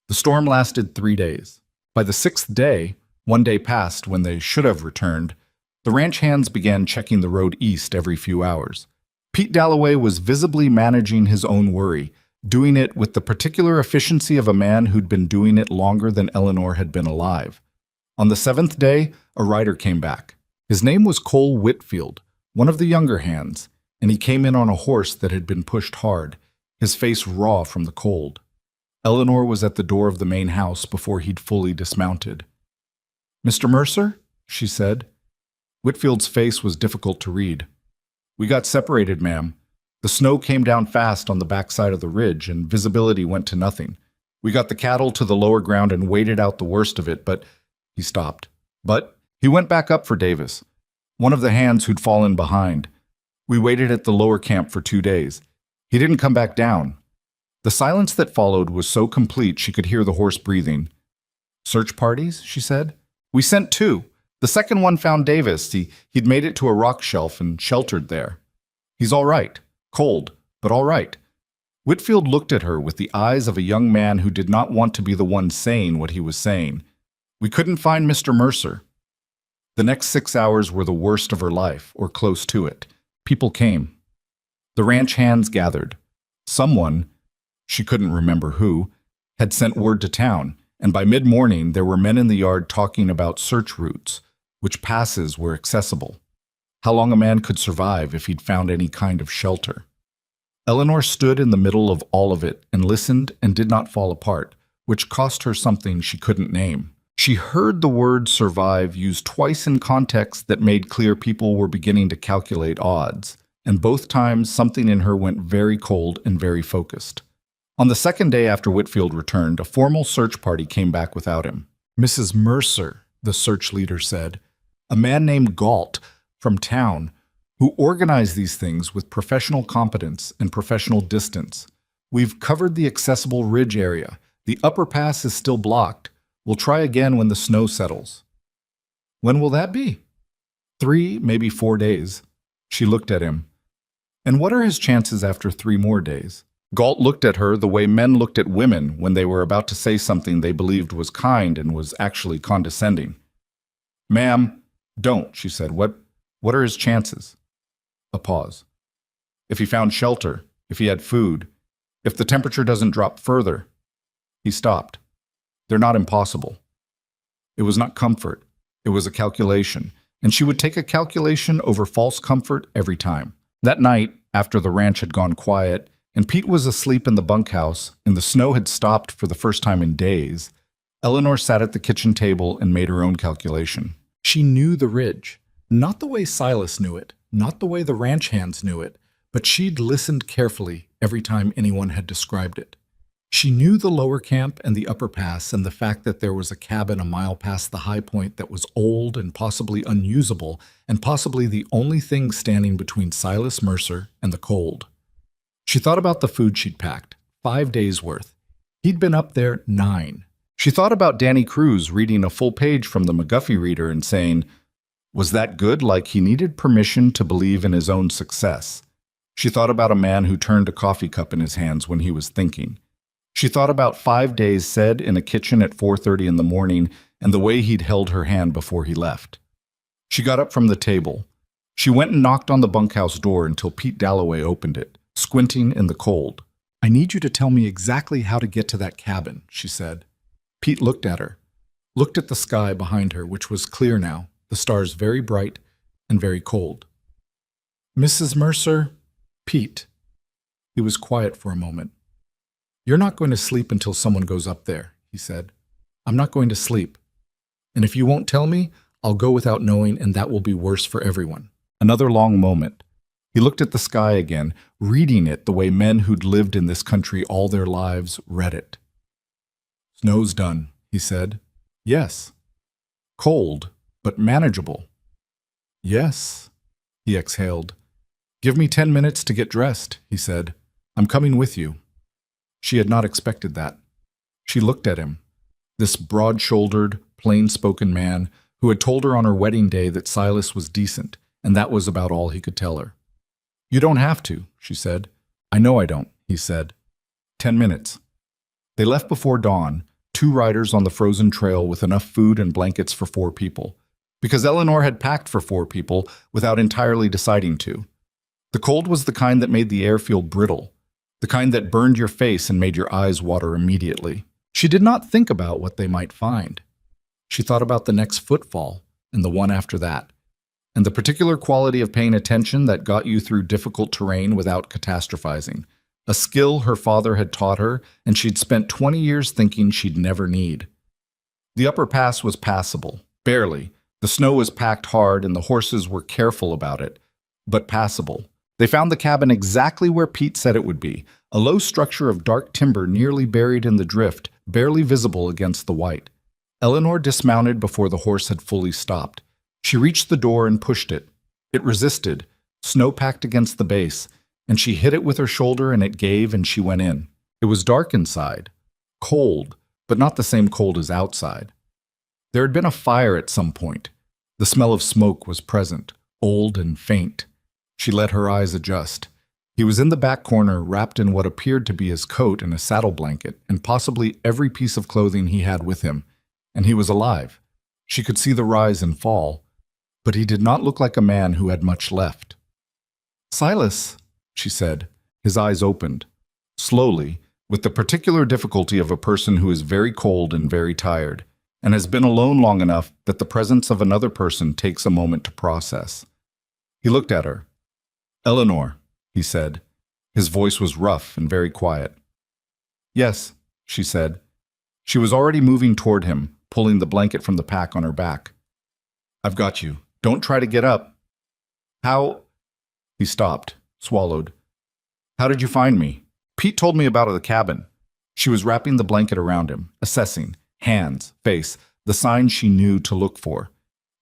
The storm lasted 3 days. By the 6th day, 1 day passed when they should have returned, the ranch hands began checking the road east every few hours. Pete Dalloway was visibly managing his own worry, doing it with the particular efficiency of a man who'd been doing it longer than Eleanor had been alive. On the 7th day, a rider came back. His name was Cole Whitfield, one of the younger hands, and he came in on a horse that had been pushed hard, his face raw from the cold. Eleanor was at the door of the main house before he'd fully dismounted. "Mr. Mercer?" she said. Whitfield's face was difficult to read. "We got separated, ma'am. The snow came down fast on the backside of the ridge, and visibility went to nothing. We got the cattle to the lower ground and waited out the worst of it, but—" He stopped. "But—" He went back up for Davis, one of the hands who'd fallen behind. "We waited at the lower camp for 2 days. He didn't come back down." The silence that followed was so complete she could hear the horse breathing. "Search parties?" she said. "We sent 2. The second one found Davis. He'd made it to a rock shelf and sheltered there. He's all right. Cold, but all right." Whitfield looked at her with the eyes of a young man who did not want to be the one saying what he was saying. "We couldn't find Mr. Mercer." The next 6 hours were the worst of her life, or close to it. People came. The ranch hands gathered. Someone, she couldn't remember who, had sent word to town, and by mid-morning there were men in the yard talking about search routes, which passes were accessible, how long a man could survive if he'd found any kind of shelter. Eleanor stood in the middle of all of it and listened and did not fall apart, which cost her something she couldn't name. She heard the word survive used twice in context that made clear people were beginning to calculate odds, and both times something in her went very cold and very focused. On the 2nd day after Whitfield returned, a formal search party came back without him. "Mrs. Mercer," the search leader said, "a man named Galt from town, who organized these things with professional competence and professional distance. We've covered the accessible ridge area. The upper pass is still blocked. We'll try again when the snow settles." "When will that be?" 3, maybe 4 days. She looked at him. "And what are his chances after 3 more days?" Galt looked at her the way men looked at women when they were about to say something they believed was kind and was actually condescending. "Ma'am, don't," she said. What are his chances?" A pause. "If he found shelter, if he had food, if the temperature doesn't drop further." He stopped. "They're not impossible." It was not comfort. It was a calculation, and she would take a calculation over false comfort every time. That night, after the ranch had gone quiet, and Pete was asleep in the bunkhouse, and the snow had stopped for the first time in days, Eleanor sat at the kitchen table and made her own calculation. She knew the ridge. Not the way Silas knew it, not the way the ranch hands knew it, but she'd listened carefully every time anyone had described it. She knew the lower camp and the upper pass and the fact that there was a cabin a mile past the high point that was old and possibly unusable and possibly the only thing standing between Silas Mercer and the cold. She thought about the food she'd packed, 5 days' worth. He'd been up there 9. She thought about Danny Cruz reading a full page from the McGuffey reader and saying, was that good? Like he needed permission to believe in his own success. She thought about a man who turned a coffee cup in his hands when he was thinking. She thought about 5 days said in a kitchen at 4:30 in the morning and the way he'd held her hand before he left. She got up from the table. She went and knocked on the bunkhouse door until Pete Dalloway opened it, squinting in the cold. I need you to tell me exactly how to get to that cabin, she said. Pete looked at her, looked at the sky behind her, which was clear now, the stars very bright and very cold. Mrs. Mercer, Pete. He was quiet for a moment. You're not going to sleep until someone goes up there, he said. I'm not going to sleep. And if you won't tell me, I'll go without knowing, and that will be worse for everyone. Another long moment. He looked at the sky again, reading it the way men who'd lived in this country all their lives read it. Snow's done, he said. Yes. Cold, but manageable. Yes, he exhaled. Give me 10 minutes to get dressed, he said. I'm coming with you. She had not expected that. She looked at him, this broad-shouldered, plain-spoken man who had told her on her wedding day that Silas was decent, and that was about all he could tell her. You don't have to, she said. I know I don't, he said. 10 minutes. They left before dawn, 2 riders on the frozen trail with enough food and blankets for 4 people, because Eleanor had packed for 4 people without entirely deciding to. The cold was the kind that made the air feel brittle, the kind that burned your face and made your eyes water immediately. She did not think about what they might find. She thought about the next footfall and the one after that, and the particular quality of paying attention that got you through difficult terrain without catastrophizing, a skill her father had taught her and she'd spent 20 years thinking she'd never need. The upper pass was passable, barely. The snow was packed hard and the horses were careful about it, but passable. They found the cabin exactly where Pete said it would be, a low structure of dark timber nearly buried in the drift, barely visible against the white. Eleanor dismounted before the horse had fully stopped. She reached the door and pushed it. It resisted, snow packed against the base, and she hit it with her shoulder and it gave and she went in. It was dark inside, cold, but not the same cold as outside. There had been a fire at some point. The smell of smoke was present, old and faint. She let her eyes adjust. He was in the back corner, wrapped in what appeared to be his coat and a saddle blanket, and possibly every piece of clothing he had with him. And he was alive. She could see the rise and fall, but he did not look like a man who had much left. Silas, she said. His eyes opened. Slowly, with the particular difficulty of a person who is very cold and very tired, and has been alone long enough that the presence of another person takes a moment to process. He looked at her. Eleanor, he said. His voice was rough and very quiet. Yes, she said. She was already moving toward him, pulling the blanket from the pack on her back. I've got you. Don't try to get up. How? He stopped, swallowed. How did you find me? Pete told me about the cabin. She was wrapping the blanket around him, assessing, hands, face, the signs she knew to look for.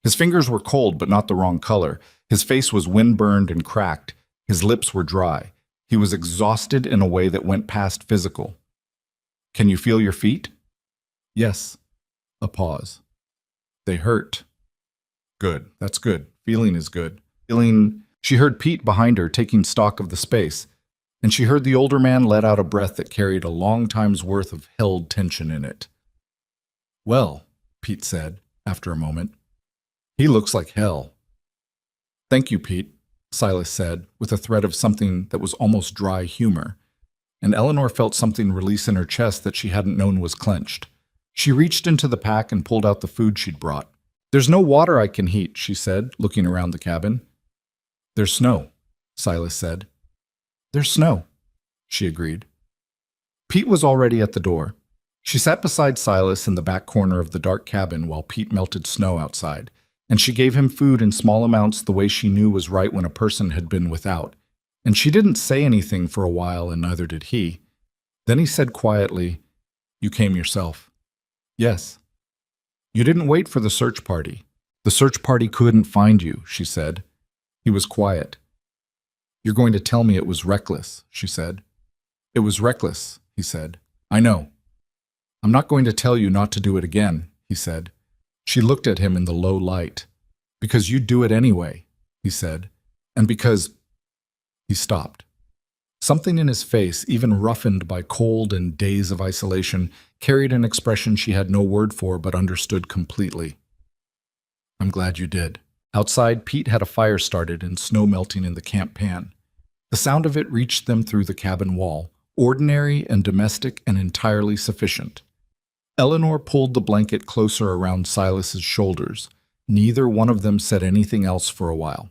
His fingers were cold but not the wrong color. His face was wind-burned and cracked. His lips were dry. He was exhausted in a way that went past physical. Can you feel your feet? Yes. A pause. They hurt. Good. That's good. Feeling is good. She heard Pete behind her taking stock of the space, and she heard the older man let out a breath that carried a long time's worth of held tension in it. Well, Pete said, after a moment. He looks like hell. Thank you, Pete, Silas said, with a thread of something that was almost dry humor, and Eleanor felt something release in her chest that she hadn't known was clenched. She reached into the pack and pulled out the food she'd brought. There's no water I can heat, she said, looking around the cabin. There's snow, Silas said. There's snow, she agreed. Pete was already at the door. She sat beside Silas in the back corner of the dark cabin while Pete melted snow outside. And she gave him food in small amounts the way she knew was right when a person had been without. And she didn't say anything for a while, and neither did he. Then he said quietly, "You came yourself." "Yes." "You didn't wait for the search party. The search party couldn't find you," she said. He was quiet. "You're going to tell me it was reckless," she said. "It was reckless," he said. "I know." "I'm not going to tell you not to do it again," he said. She looked at him in the low light. "Because you'd do it anyway," he said. "And because—" He stopped. Something in his face, even roughened by cold and days of isolation, carried an expression she had no word for but understood completely. "I'm glad you did." Outside, Pete had a fire started and snow melting in the camp pan. The sound of it reached them through the cabin wall, ordinary and domestic and entirely sufficient. Eleanor pulled the blanket closer around Silas's shoulders. Neither one of them said anything else for a while.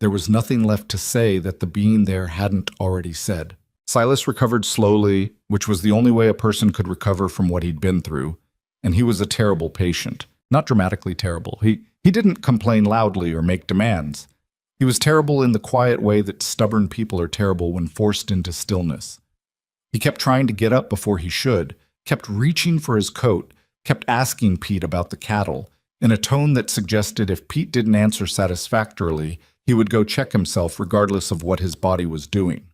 There was nothing left to say that the being there hadn't already said. Silas recovered slowly, which was the only way a person could recover from what he'd been through, and he was a terrible patient. Not dramatically terrible. He didn't complain loudly or make demands. He was terrible in the quiet way that stubborn people are terrible when forced into stillness. He kept trying to get up before he should, kept reaching for his coat, kept asking Pete about the cattle, in a tone that suggested if Pete didn't answer satisfactorily, he would go check himself regardless of what his body was doing.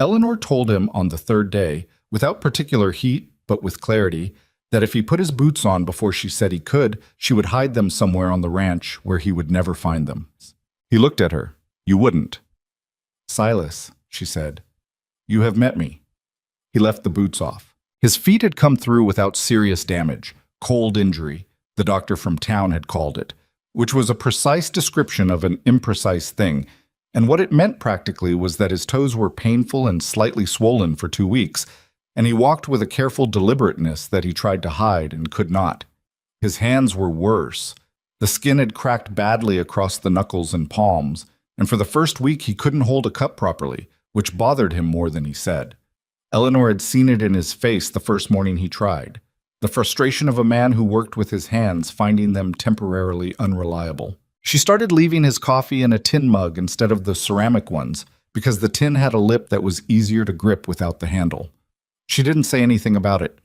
Eleanor told him on the third day, without particular heat but with clarity, that if he put his boots on before she said he could, she would hide them somewhere on the ranch where he would never find them. He looked at her. "You wouldn't." "Silas," she said, "you have met me." He left the boots off. His feet had come through without serious damage, cold injury, the doctor from town had called it, which was a precise description of an imprecise thing, and what it meant practically was that his toes were painful and slightly swollen for 2 weeks, and he walked with a careful deliberateness that he tried to hide and could not. His hands were worse. The skin had cracked badly across the knuckles and palms, and for the first week he couldn't hold a cup properly, which bothered him more than he said. Eleanor had seen it in his face the first morning he tried. The frustration of a man who worked with his hands, finding them temporarily unreliable. She started leaving his coffee in a tin mug instead of the ceramic ones, because the tin had a lip that was easier to grip without the handle. She didn't say anything about it.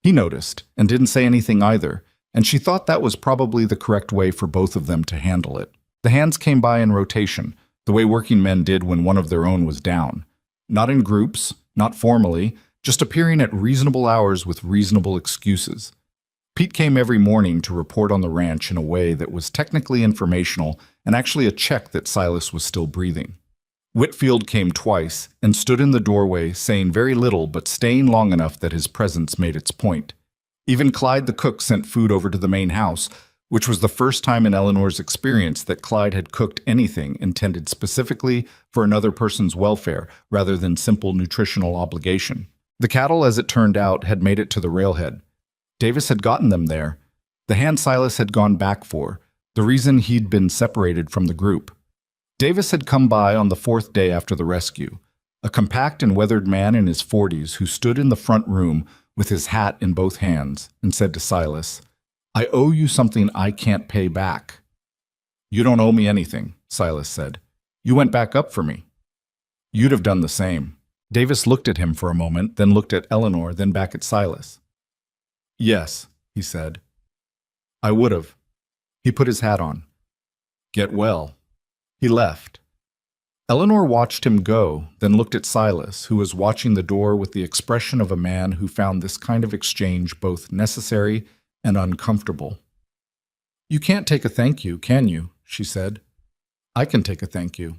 He noticed, and didn't say anything either, and she thought that was probably the correct way for both of them to handle it. The hands came by in rotation, the way working men did when one of their own was down. Not in groups, not formally, just appearing at reasonable hours with reasonable excuses. Pete came every morning to report on the ranch in a way that was technically informational and actually a check that Silas was still breathing. Whitfield came twice and stood in the doorway, saying very little but staying long enough that his presence made its point. Even Clyde the cook sent food over to the main house, which was the first time in Eleanor's experience that Clyde had cooked anything intended specifically for another person's welfare rather than simple nutritional obligation. The cattle, as it turned out, had made it to the railhead. Davis had gotten them there. The hand Silas had gone back for, the reason he'd been separated from the group. Davis had come by on the 4th day after the rescue, a compact and weathered man in his 40s who stood in the front room with his hat in both hands and said to Silas, "I owe you something I can't pay back." "You don't owe me anything," Silas said. "You went back up for me." "You'd have done the same." Davis looked at him for a moment, then looked at Eleanor, then back at Silas. "Yes," he said. "I would have." He put his hat on. "Get well." He left. Eleanor watched him go, then looked at Silas, who was watching the door with the expression of a man who found this kind of exchange both necessary and uncomfortable. "You can't take a thank you, can you?" she said. "I can take a thank you."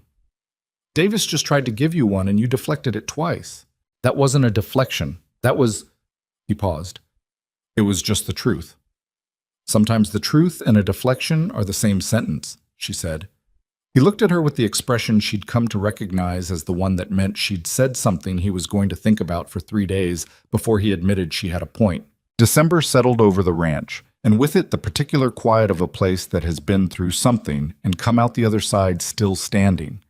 "Davis just tried to give you one and you deflected it twice." "That wasn't a deflection. That was—" He paused. "It was just the truth." "Sometimes the truth and a deflection are the same sentence," she said. He looked at her with the expression she'd come to recognize as the one that meant she'd said something he was going to think about for 3 days before he admitted she had a point. December settled over the ranch, and with it the particular quiet of a place that has been through something and come out the other side still standing.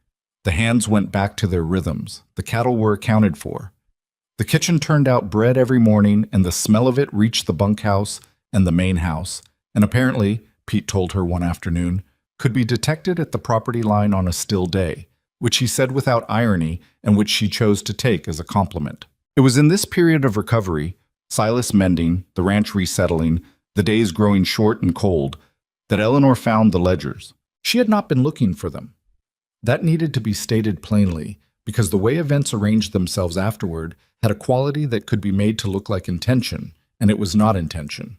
The hands went back to their rhythms. The cattle were accounted for. The kitchen turned out bread every morning, and the smell of it reached the bunkhouse and the main house, and apparently Pete told her one afternoon, could be detected at the property line on a still day, which he said without irony and which she chose to take as a compliment. It was in this period of recovery, Silas mending, the ranch resettling, the days growing short and cold, that Eleanor found the ledgers. She had not been looking for them. That needed to be stated plainly, because the way events arranged themselves afterward had a quality that could be made to look like intention, and it was not intention.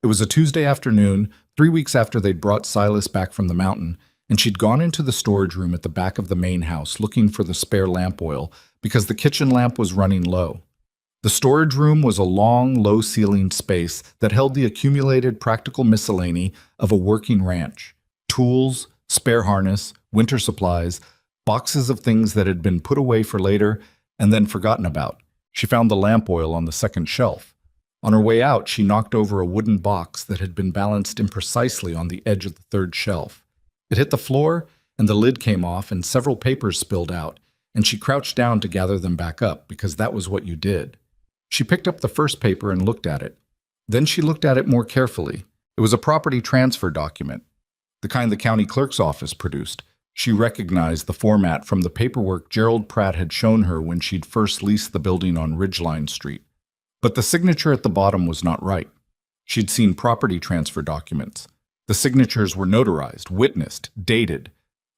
It was a Tuesday afternoon, 3 weeks after they'd brought Silas back from the mountain, and she'd gone into the storage room at the back of the main house looking for the spare lamp oil because the kitchen lamp was running low. The storage room was a long, low-ceilinged space that held the accumulated practical miscellany of a working ranch: tools, spare harness, winter supplies, boxes of things that had been put away for later and then forgotten about. She found the lamp oil on the second shelf. On her way out, she knocked over a wooden box that had been balanced imprecisely on the edge of the third shelf. It hit the floor, and the lid came off, and several papers spilled out, and she crouched down to gather them back up, because that was what you did. She picked up the first paper and looked at it. Then she looked at it more carefully. It was a property transfer document, the kind the county clerk's office produced. She recognized the format from the paperwork Gerald Pratt had shown her when she'd first leased the building on Ridgeline Street. But the signature at the bottom was not right. She'd seen property transfer documents. The signatures were notarized, witnessed, dated.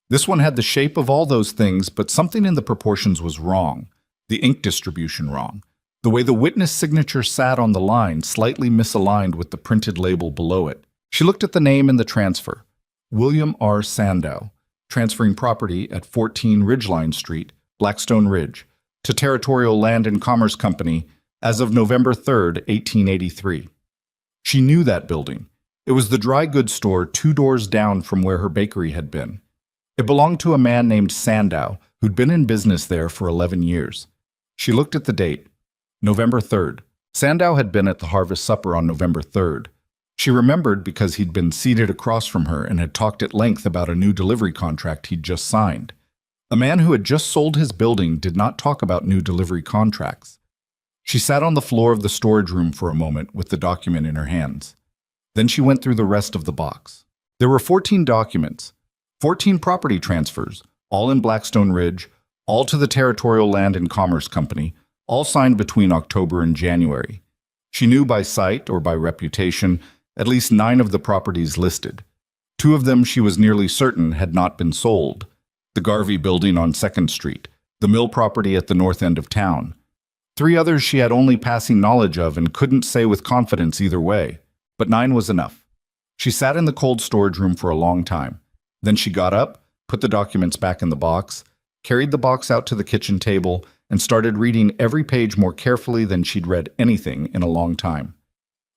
This one had the shape of all those things, but something in the proportions was wrong. The ink distribution wrong. The way the witness signature sat on the line slightly misaligned with the printed label below it. She looked at the name in the transfer. William R. Sandow, transferring property at 14 Ridgeline Street, Blackstone Ridge, to Territorial Land and Commerce Company as of November 3rd, 1883. She knew that building. It was the dry goods store 2 doors down from where her bakery had been. It belonged to a man named Sandow, who'd been in business there for 11 years. She looked at the date. November 3rd. Sandow had been at the harvest supper on November 3rd. She remembered because he'd been seated across from her and had talked at length about a new delivery contract he'd just signed. A man who had just sold his building did not talk about new delivery contracts. She sat on the floor of the storage room for a moment with the document in her hands. Then she went through the rest of the box. There were 14 documents, 14 property transfers, all in Blackstone Ridge, all to the Territorial Land and Commerce Company, all signed between October and January. She knew by sight or by reputation at least 9 of the properties listed. 2 of them she was nearly certain had not been sold: the Garvey building on 2nd Street, the mill property at the north end of town. 3 others she had only passing knowledge of and couldn't say with confidence either way, but 9 was enough. She sat in the cold storage room for a long time. Then she got up, put the documents back in the box, carried the box out to the kitchen table, and started reading every page more carefully than she'd read anything in a long time.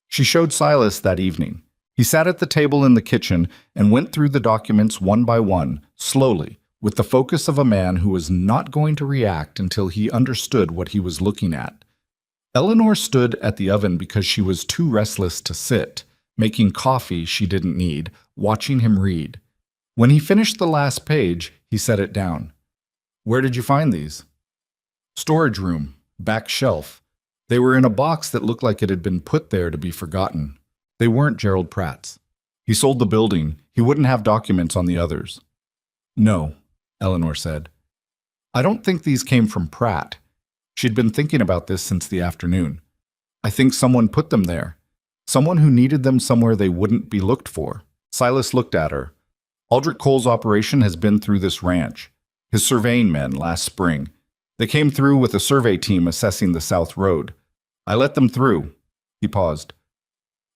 She showed Silas that evening. He sat at the table in the kitchen and went through the documents one by one, slowly, with the focus of a man who was not going to react until he understood what he was looking at. Eleanor stood at the oven because she was too restless to sit, making coffee she didn't need, watching him read. When he finished the last page, he set it down. "Where did you find these?" "Storage room, back shelf. They were in a box that looked like it had been put there to be forgotten. They weren't Gerald Pratt's. He sold the building. He wouldn't have documents on the others." "No," Eleanor said. "I don't think these came from Pratt." She'd been thinking about this since the afternoon. "I think someone put them there. Someone who needed them somewhere they wouldn't be looked for." Silas looked at her. "Aldrich Cole's operation has been through this ranch. His surveying men last spring. They came through with a survey team assessing the South Road. I let them through." He paused.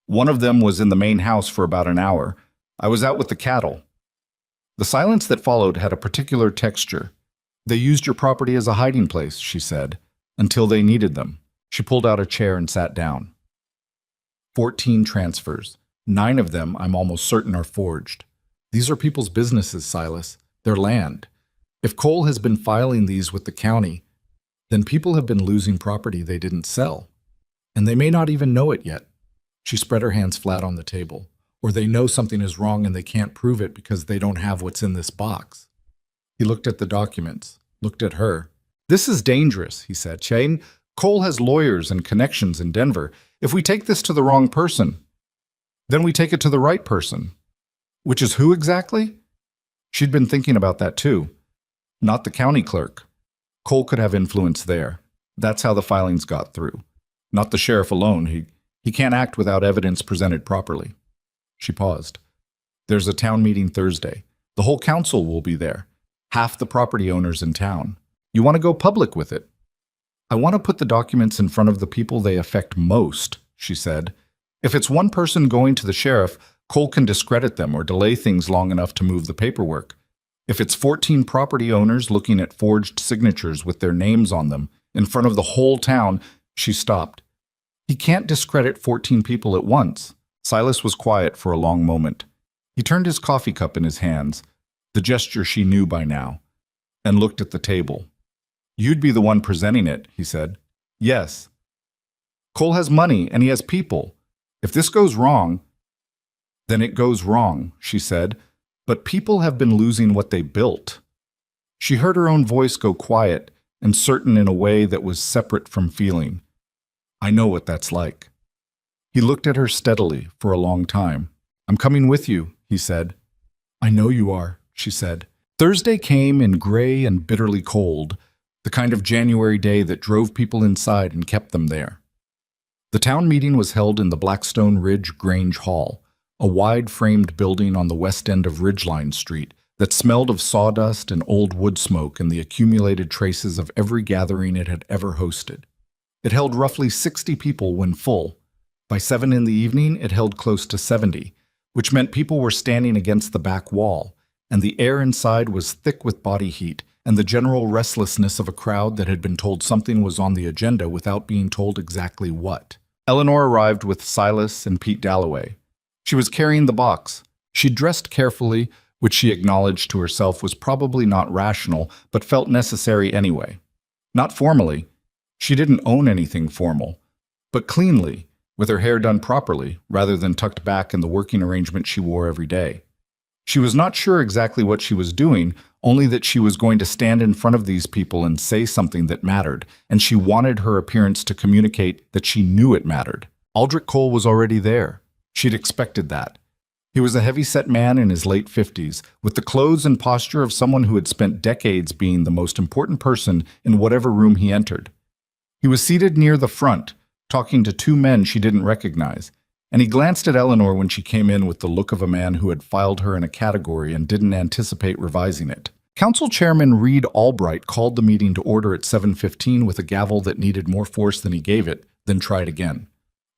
"One of them was in the main house for about an hour. I was out with the cattle." The silence that followed had a particular texture. "They used your property as a hiding place," she said, "until they needed them." She pulled out a chair and sat down. 14 transfers. 9 of them, I'm almost certain, are forged. These are people's businesses, Silas. Their land. If Cole has been filing these with the county, then people have been losing property they didn't sell. And they may not even know it yet. She spread her hands flat on the table. Or they know something is wrong and they can't prove it because they don't have what's in this box. He looked at the documents, looked at her. "This is dangerous," he said. "Shane, Cole has lawyers and connections in Denver. If we take this to the wrong person, then we take it to the right person. Which is who exactly? She'd been thinking about that too. Not the county clerk. Cole could have influence there. That's how the filings got through. Not the sheriff alone. He can't act without evidence presented properly. She paused. There's a town meeting Thursday. The whole council will be there. Half the property owners in town. You want to go public with it? I want to put the documents in front of the people they affect most, she said. If it's one person going to the sheriff, Cole can discredit them or delay things long enough to move the paperwork. If it's 14 property owners looking at forged signatures with their names on them in front of the whole town, she stopped. He can't discredit 14 people at once. Silas was quiet for a long moment. He turned his coffee cup in his hands, the gesture she knew by now, and looked at the table. You'd be the one presenting it, he said. Yes. Cole has money and he has people. If this goes wrong, then it goes wrong, she said. But people have been losing what they built. She heard her own voice go quiet and certain in a way that was separate from feeling. I know what that's like. He looked at her steadily for a long time. I'm coming with you, he said. I know you are, she said. Thursday came in gray and bitterly cold, the kind of January day that drove people inside and kept them there. The town meeting was held in the Blackstone Ridge Grange Hall, a wide-framed building on the west end of Ridgeline Street that smelled of sawdust and old wood smoke and the accumulated traces of every gathering it had ever hosted. It held roughly 60 people when full. By 7 in the evening, it held close to 70, which meant people were standing against the back wall, and the air inside was thick with body heat and the general restlessness of a crowd that had been told something was on the agenda without being told exactly what. Eleanor arrived with Silas and Pete Dalloway. She was carrying the box. She dressed carefully, which she acknowledged to herself was probably not rational, but felt necessary anyway. Not formally. She didn't own anything formal, but cleanly, with her hair done properly, rather than tucked back in the working arrangement she wore every day. She was not sure exactly what she was doing, only that she was going to stand in front of these people and say something that mattered, and she wanted her appearance to communicate that she knew it mattered. Aldrich Cole was already there. She'd expected that. He was a heavy-set man in his late 50s, with the clothes and posture of someone who had spent decades being the most important person in whatever room he entered. He was seated near the front, talking to two men she didn't recognize, and he glanced at Eleanor when she came in with the look of a man who had filed her in a category and didn't anticipate revising it. Council Chairman Reed Albright called the meeting to order at 7:15 with a gavel that needed more force than he gave it, then tried again.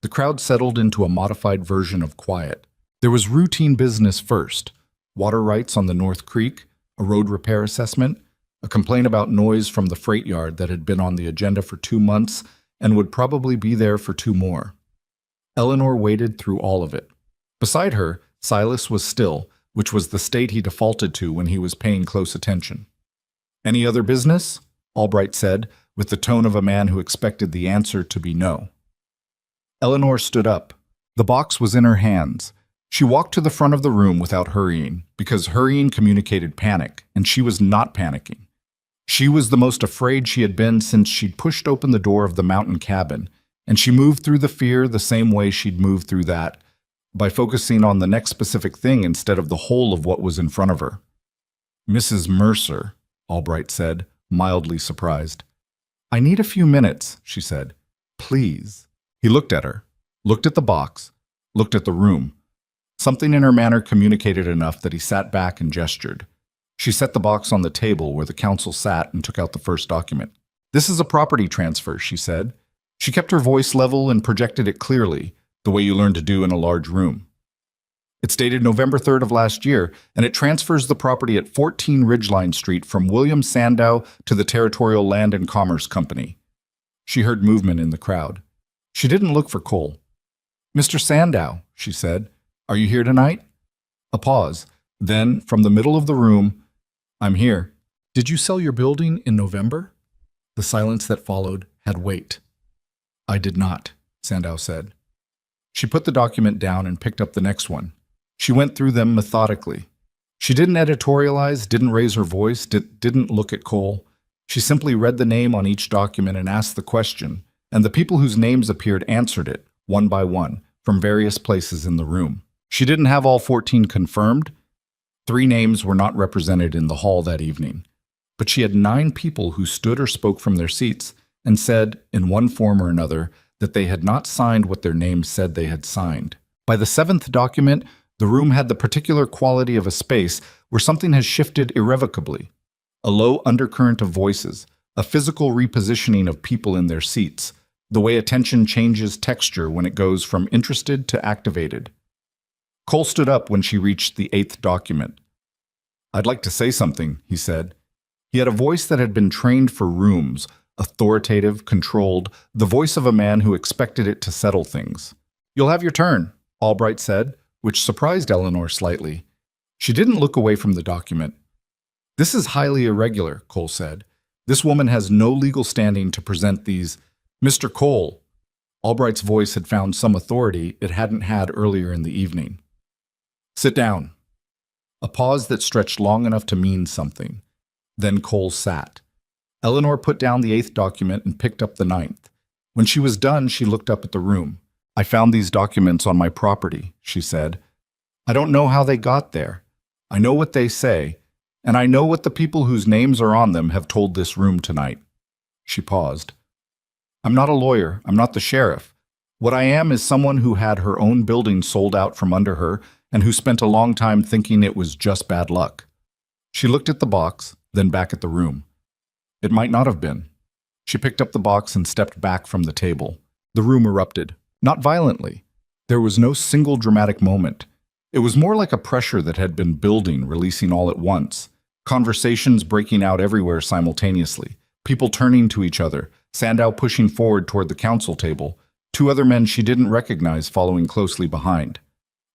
The crowd settled into a modified version of quiet. There was routine business first: water rights on the North Creek, a road repair assessment, a complaint about noise from the freight yard that had been on the agenda for 2 months and would probably be there for 2 more. Eleanor waded through all of it. Beside her, Silas was still, which was the state he defaulted to when he was paying close attention. Any other business? Albright said, with the tone of a man who expected the answer to be no. Eleanor stood up. The box was in her hands. She walked to the front of the room without hurrying, because hurrying communicated panic, and she was not panicking. She was the most afraid she had been since she'd pushed open the door of the mountain cabin, and she moved through the fear the same way she'd moved through that, by focusing on the next specific thing instead of the whole of what was in front of her. Mrs. Mercer, Albright said, mildly surprised. I need a few minutes, she said. Please. He looked at her, looked at the box, looked at the room. Something in her manner communicated enough that he sat back and gestured. She set the box on the table where the council sat and took out the first document. This is a property transfer, she said. She kept her voice level and projected it clearly, the way you learn to do in a large room. It's dated November 3rd of last year, and it transfers the property at 14 Ridgeline Street from William Sandow to the Territorial Land and Commerce Company. She heard movement in the crowd. She didn't look for Cole. Mr. Sandow, she said, are you here tonight? A pause. Then, from the middle of the room, I'm here. Did you sell your building in November? The silence that followed had weight. I did not, Sandow said. She put the document down and picked up the next one. She went through them methodically. She didn't editorialize, didn't raise her voice, didn't look at Cole. She simply read the name on each document and asked the question, and the people whose names appeared answered it, one by one, from various places in the room. She didn't have all 14 confirmed. 3 names were not represented in the hall that evening. But she had 9 people who stood or spoke from their seats and said, in one form or another, that they had not signed what their names said they had signed. By the 7th document, the room had the particular quality of a space where something has shifted irrevocably. A low undercurrent of voices, a physical repositioning of people in their seats, the way attention changes texture when it goes from interested to activated. Cole stood up when she reached the 8th document. "I'd like to say something," he said. He had a voice that had been trained for rooms, authoritative, controlled, the voice of a man who expected it to settle things. "You'll have your turn," Albright said, which surprised Eleanor slightly. She didn't look away from the document. "This is highly irregular," Cole said. "This woman has no legal standing to present these—" "Mr. Cole." Albright's voice had found some authority it hadn't had earlier in the evening. "Sit down." A pause that stretched long enough to mean something. Then Cole sat. Eleanor put down the 8th document and picked up the 9th. When she was done, she looked up at the room. "I found these documents on my property," she said. "I don't know how they got there. I know what they say, and I know what the people whose names are on them have told this room tonight." She paused. "I'm not a lawyer. I'm not the sheriff. What I am is someone who had her own building sold out from under her and who spent a long time thinking it was just bad luck." She looked at the box, then back at the room. It might not have been. She picked up the box and stepped back from the table. The room erupted. Not violently. There was no single dramatic moment. It was more like a pressure that had been building, releasing all at once. Conversations breaking out everywhere simultaneously. People turning to each other. Sandow pushing forward toward the council table. 2 other men she didn't recognize following closely behind.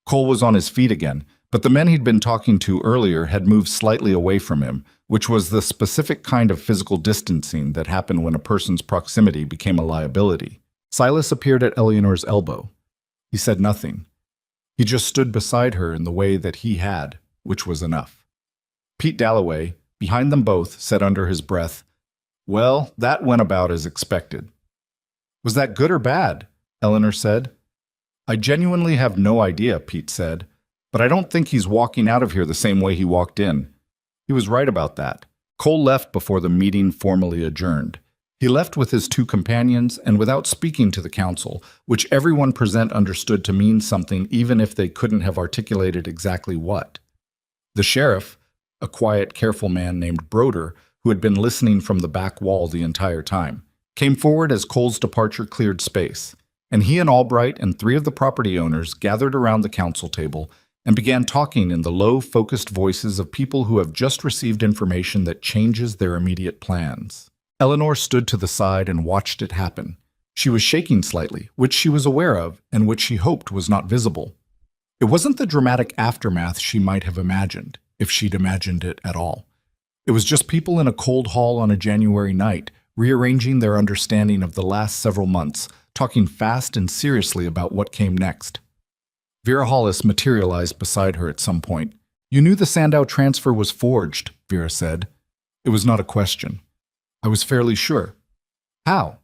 Cole was on his feet again, but the men he'd been talking to earlier had moved slightly away from him, which was the specific kind of physical distancing that happened when a person's proximity became a liability. Silas appeared at Eleanor's elbow. He said nothing. He just stood beside her in the way that he had, which was enough. Pete Dalloway, behind them both, said under his breath, "Well, that went about as expected." "Was that good or bad?" Eleanor said. "I genuinely have no idea," Pete said, "but I don't think he's walking out of here the same way he walked in." He was right about that. Cole left before the meeting formally adjourned. He left with his 2 companions and without speaking to the council, which everyone present understood to mean something even if they couldn't have articulated exactly what. The sheriff, a quiet, careful man named Broder, who had been listening from the back wall the entire time, came forward as Cole's departure cleared space, and he and Albright and 3 of the property owners gathered around the council table and began talking in the low, focused voices of people who have just received information that changes their immediate plans. Eleanor stood to the side and watched it happen. She was shaking slightly, which she was aware of and which she hoped was not visible. It wasn't the dramatic aftermath she might have imagined, if she'd imagined it at all. It was just people in a cold hall on a January night, rearranging their understanding of the last several months, talking fast and seriously about what came next. Vera Hollis materialized beside her at some point. "You knew the Sandow transfer was forged," Vera said. It was not a question. "I was fairly sure." "How?"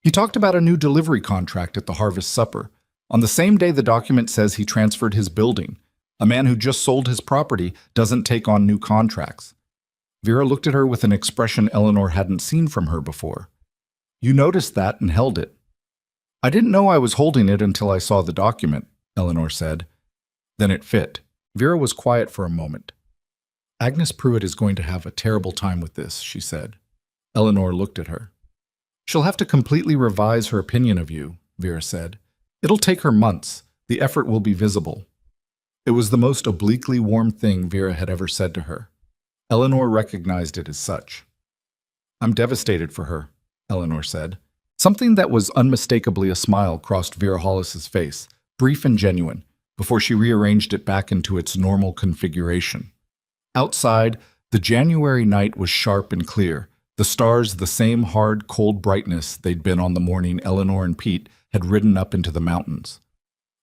"He talked about a new delivery contract at the Harvest Supper. On the same day the document says he transferred his building. A man who just sold his property doesn't take on new contracts." Vera looked at her with an expression Eleanor hadn't seen from her before. "You noticed that and held it." "I didn't know I was holding it until I saw the document," Eleanor said. Then it fit. Vera was quiet for a moment. "Agnes Pruitt is going to have a terrible time with this," she said. Eleanor looked at her. "She'll have to completely revise her opinion of you," Vera said. "It'll take her months. The effort will be visible." It was the most obliquely warm thing Vera had ever said to her. Eleanor recognized it as such. "I'm devastated for her," Eleanor said. Something that was unmistakably a smile crossed Vera Hollis's face, brief and genuine, before she rearranged it back into its normal configuration. Outside, the January night was sharp and clear, the stars the same hard, cold brightness they'd been on the morning Eleanor and Pete had ridden up into the mountains.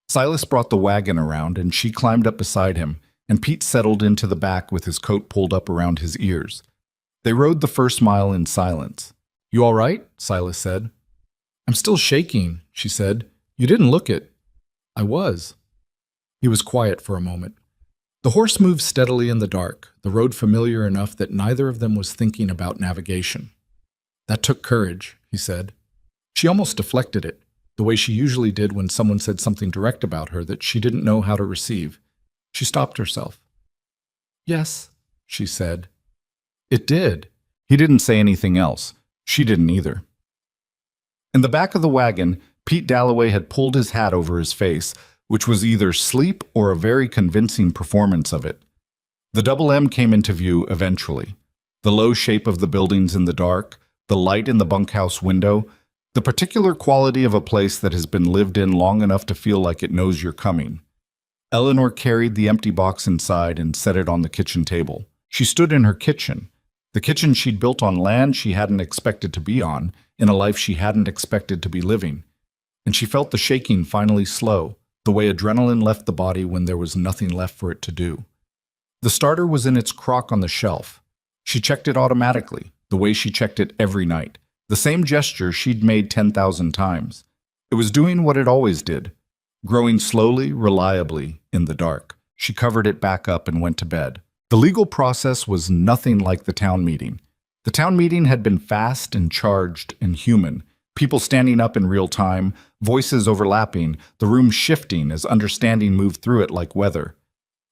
Silas brought the wagon around, and she climbed up beside him, and Pete settled into the back with his coat pulled up around his ears. They rode the first mile in silence. "You all right?" Silas said. "I'm still shaking," she said. "You didn't look it." "I was." He was quiet for a moment. The horse moved steadily in the dark, the road familiar enough that neither of them was thinking about navigation. "That took courage," he said. She almost deflected it, the way she usually did when someone said something direct about her that she didn't know how to receive. She stopped herself. "Yes," she said. It did. He didn't say anything else. She didn't either. In the back of the wagon, Pete Dalloway had pulled his hat over his face, which was either sleep or a very convincing performance of it. The Double M came into view eventually. The low shape of the buildings in the dark, the light in the bunkhouse window, the particular quality of a place that has been lived in long enough to feel like it knows you're coming. Eleanor carried the empty box inside and set it on the kitchen table. She stood in her kitchen, the kitchen she'd built on land she hadn't expected to be on, in a life she hadn't expected to be living. And she felt the shaking finally slow, the way adrenaline left the body when there was nothing left for it to do. The starter was in its crock on the shelf. She checked it automatically, the way she checked it every night, the same gesture she'd made 10,000 times. It was doing what it always did, growing slowly, reliably, in the dark. She covered it back up and went to bed. The legal process was nothing like the town meeting. The town meeting had been fast and charged and human, people standing up in real time, voices overlapping, the room shifting as understanding moved through it like weather.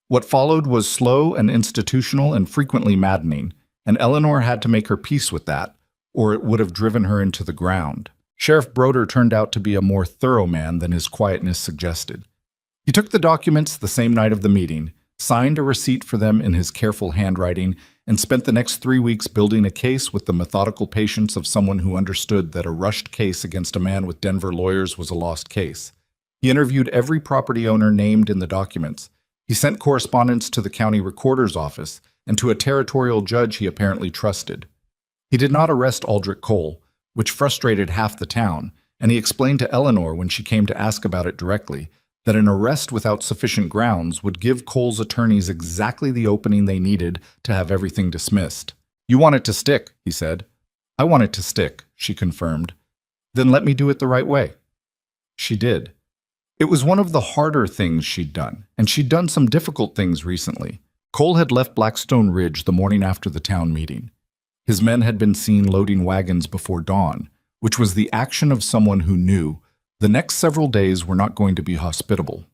What followed was slow and institutional and frequently maddening, and Eleanor had to make her peace with that, or it would have driven her into the ground. Sheriff Broder turned out to be a more thorough man than his quietness suggested. He took the documents the same night of the meeting, signed a receipt for them in his careful handwriting, and spent the next 3 weeks building a case with the methodical patience of someone who understood that a rushed case against a man with Denver lawyers was a lost case. He interviewed every property owner named in the documents. He sent correspondence to the county recorder's office and to a territorial judge he apparently trusted. He did not arrest Aldrich Cole, which frustrated half the town, and he explained to Eleanor when she came to ask about it directly that an arrest without sufficient grounds would give Cole's attorneys exactly the opening they needed to have everything dismissed. "You want it to stick," he said. "I want it to stick," she confirmed. "Then let me do it the right way." She did. It was one of the harder things she'd done, and she'd done some difficult things recently. Cole had left Blackstone Ridge the morning after the town meeting. His men had been seen loading wagons before dawn, which was the action of someone who knew the next several days were not going to be hospitable.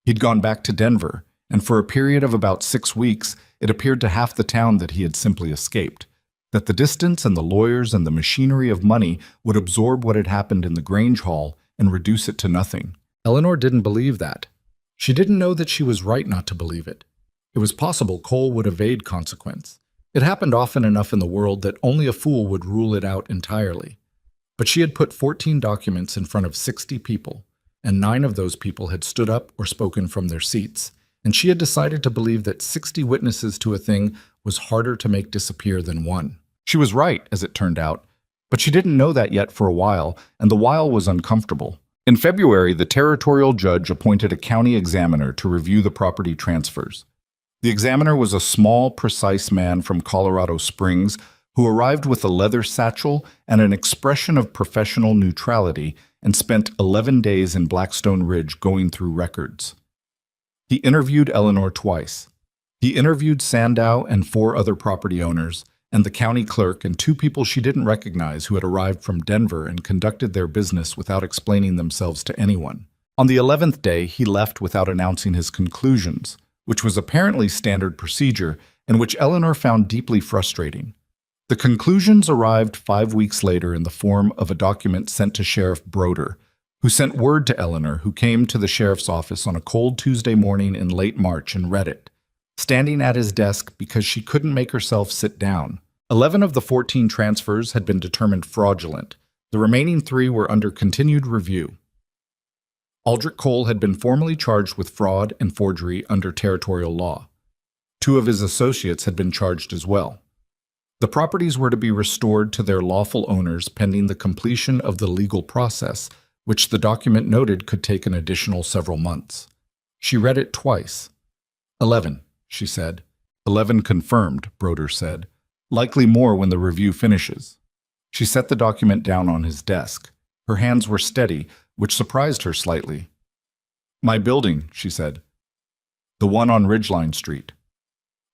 He'd gone back to Denver, and for a period of about 6 weeks, it appeared to half the town that he had simply escaped, that the distance and the lawyers and the machinery of money would absorb what had happened in the Grange Hall and reduce it to nothing. Eleanor didn't believe that. She didn't know that she was right not to believe it. It was possible Cole would evade consequence. It happened often enough in the world that only a fool would rule it out entirely. But she had put 14 documents in front of 60 people, and 9 of those people had stood up or spoken from their seats, and she had decided to believe that 60 witnesses to a thing was harder to make disappear than one. She was right, as it turned out, but she didn't know that yet for a while, and the while was uncomfortable. In February, the territorial judge appointed a county examiner to review the property transfers. The examiner was a small, precise man from Colorado Springs who arrived with a leather satchel and an expression of professional neutrality and spent 11 days in Blackstone Ridge going through records. He interviewed Eleanor twice. He interviewed Sandow and 4 other property owners, and the county clerk and 2 people she didn't recognize who had arrived from Denver and conducted their business without explaining themselves to anyone. On the 11th day, he left without announcing his conclusions, which was apparently standard procedure and which Eleanor found deeply frustrating. The conclusions arrived 5 weeks later in the form of a document sent to Sheriff Broder, who sent word to Eleanor, who came to the sheriff's office on a cold Tuesday morning in late March and read it, standing at his desk because she couldn't make herself sit down. 11 of the 14 transfers had been determined fraudulent. The remaining 3 were under continued review. Aldrich Cole had been formally charged with fraud and forgery under territorial law. 2 of his associates had been charged as well. The properties were to be restored to their lawful owners pending the completion of the legal process, which the document noted could take an additional several months. She read it twice. 11, she said. 11 confirmed, Broder said. Likely more when the review finishes. She set the document down on his desk. Her hands were steady, which surprised her slightly. "My building," she said. The one on Ridgeline Street.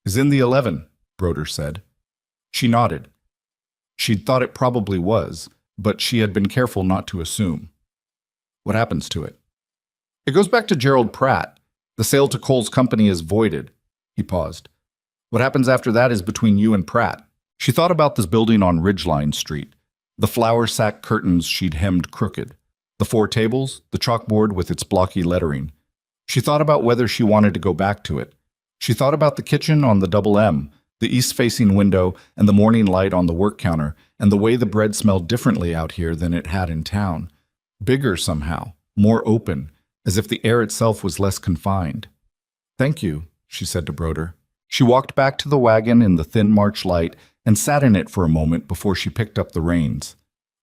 Is in the 11, Broder said. She nodded. She'd thought it probably was, but she had been careful not to assume. What happens to it? It goes back to Gerald Pratt. The sale to Cole's company is voided. He paused. What happens after that is between you and Pratt. She thought about this building on Ridgeline Street, the flour sack curtains she'd hemmed crooked, the 4 tables, the chalkboard with its blocky lettering. She thought about whether she wanted to go back to it. She thought about the kitchen on the Double M, the east-facing window, and the morning light on the work counter, and the way the bread smelled differently out here than it had in town. Bigger somehow, more open, as if the air itself was less confined. Thank you, she said to Broder. She walked back to the wagon in the thin March light and sat in it for a moment before she picked up the reins.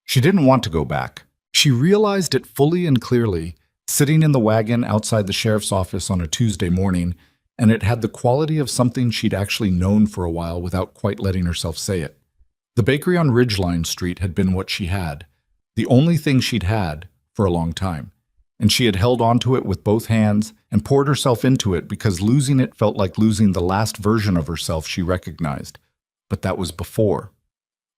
She didn't want to go back. She realized it fully and clearly, sitting in the wagon outside the sheriff's office on a Tuesday morning, and it had the quality of something she'd actually known for a while without quite letting herself say it. The bakery on Ridgeline Street had been what she had, the only thing she'd had for a long time, and she had held onto it with both hands and poured herself into it because losing it felt like losing the last version of herself she recognized. But that was before.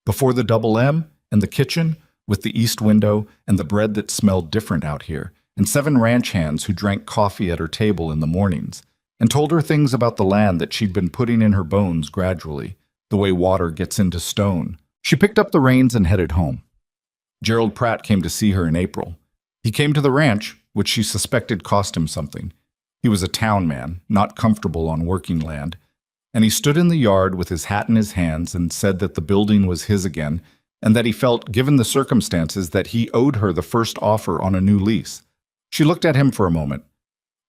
Before the Double M and the kitchen with the east window and the bread that smelled different out here, and 7 ranch hands who drank coffee at her table in the mornings, and told her things about the land that she'd been putting in her bones gradually, the way water gets into stone. She picked up the reins and headed home. Gerald Pratt came to see her in April. He came to the ranch, which she suspected cost him something. He was a town man, not comfortable on working land, and he stood in the yard with his hat in his hands and said that the building was his again, and that he felt, given the circumstances, that he owed her the first offer on a new lease. She looked at him for a moment.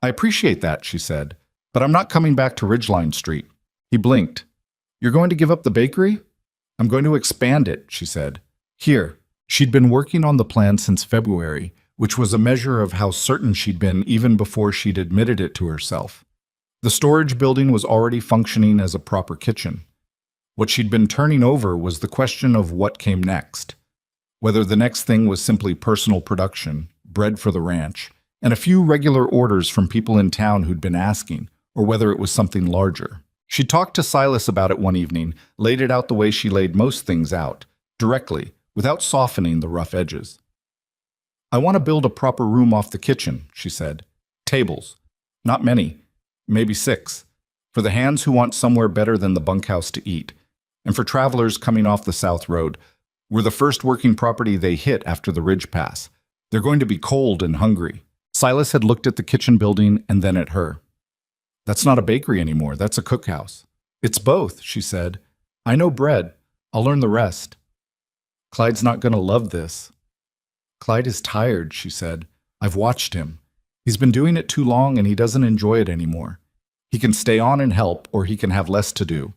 I appreciate that, she said, but I'm not coming back to Ridgeline Street. He blinked. You're going to give up the bakery? I'm going to expand it, she said. Here. She'd been working on the plan since February, which was a measure of how certain she'd been even before she'd admitted it to herself. The storage building was already functioning as a proper kitchen. What she'd been turning over was the question of what came next. Whether the next thing was simply personal production, bread for the ranch, and a few regular orders from people in town who'd been asking, or whether it was something larger. She talked to Silas about it one evening, laid it out the way she laid most things out, directly, without softening the rough edges. I want to build a proper room off the kitchen, she said. Tables. Not many. Maybe 6. For the hands who want somewhere better than the bunkhouse to eat. And for travelers coming off the South Road. We're the first working property they hit after the Ridge Pass. They're going to be cold and hungry. Silas had looked at the kitchen building and then at her. That's not a bakery anymore. That's a cookhouse. It's both, she said. I know bread. I'll learn the rest. Clyde's not going to love this. Clyde is tired, she said. I've watched him. He's been doing it too long and he doesn't enjoy it anymore. He can stay on and help, or he can have less to do.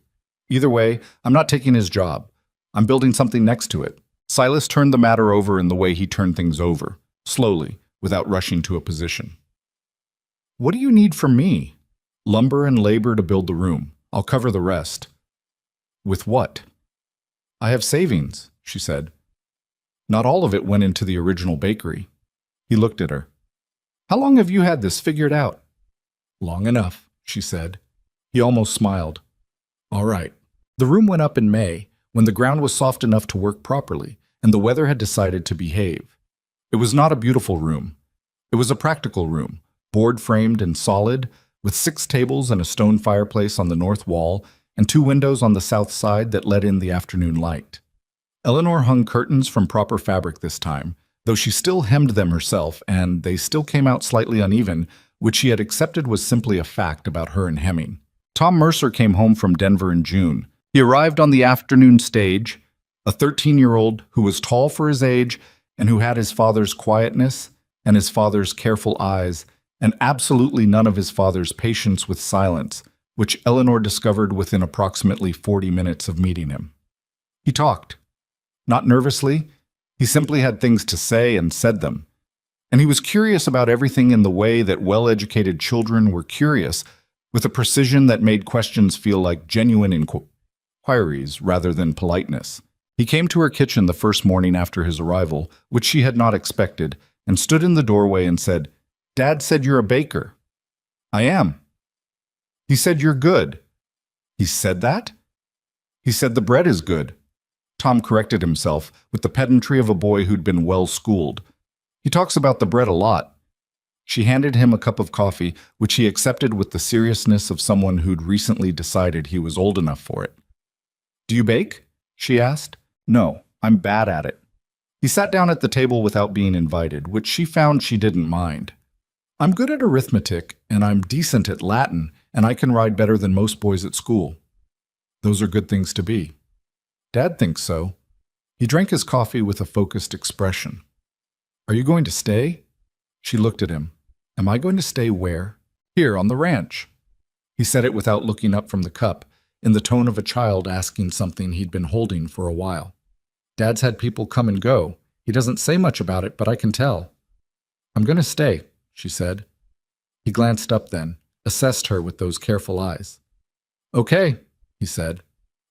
Either way, I'm not taking his job. I'm building something next to it. Silas turned the matter over in the way he turned things over, slowly, without rushing to a position. What do you need from me? Lumber and labor to build the room. I'll cover the rest. With what? I have savings, she said. Not all of it went into the original bakery. He looked at her. How long have you had this figured out? Long enough, she said. He almost smiled. All right. The room went up in May, when the ground was soft enough to work properly, and the weather had decided to behave. It was not a beautiful room. It was a practical room, board-framed and solid, with 6 tables and a stone fireplace on the north wall, and 2 windows on the south side that let in the afternoon light. Eleanor hung curtains from proper fabric this time, though she still hemmed them herself, and they still came out slightly uneven, which she had accepted was simply a fact about her and hemming. Tom Mercer came home from Denver in June. He arrived on the afternoon stage, a 13-year-old who was tall for his age and who had his father's quietness and his father's careful eyes and absolutely none of his father's patience with silence, which Eleanor discovered within approximately 40 minutes of meeting him. He talked. Not nervously. He simply had things to say and said them. And he was curious about everything in the way that well-educated children were curious, with a precision that made questions feel like genuine inquiries rather than politeness. He came to her kitchen the first morning after his arrival, which she had not expected, and stood in the doorway and said, Dad said you're a baker. I am. He said you're good. He said that? He said the bread is good. Tom corrected himself with the pedantry of a boy who'd been well schooled. He talks about the bread a lot. She handed him a cup of coffee, which he accepted with the seriousness of someone who'd recently decided he was old enough for it. Do you bake? She asked. No, I'm bad at it. He sat down at the table without being invited, which she found she didn't mind. I'm good at arithmetic, and I'm decent at Latin, and I can ride better than most boys at school. Those are good things to be. Dad thinks so. He drank his coffee with a focused expression. Are you going to stay? She looked at him. Am I going to stay where? Here, on the ranch. He said it without looking up from the cup, in the tone of a child asking something he'd been holding for a while. Dad's had people come and go. He doesn't say much about it, but I can tell. I'm going to stay, she said. He glanced up then, assessed her with those careful eyes. Okay, he said,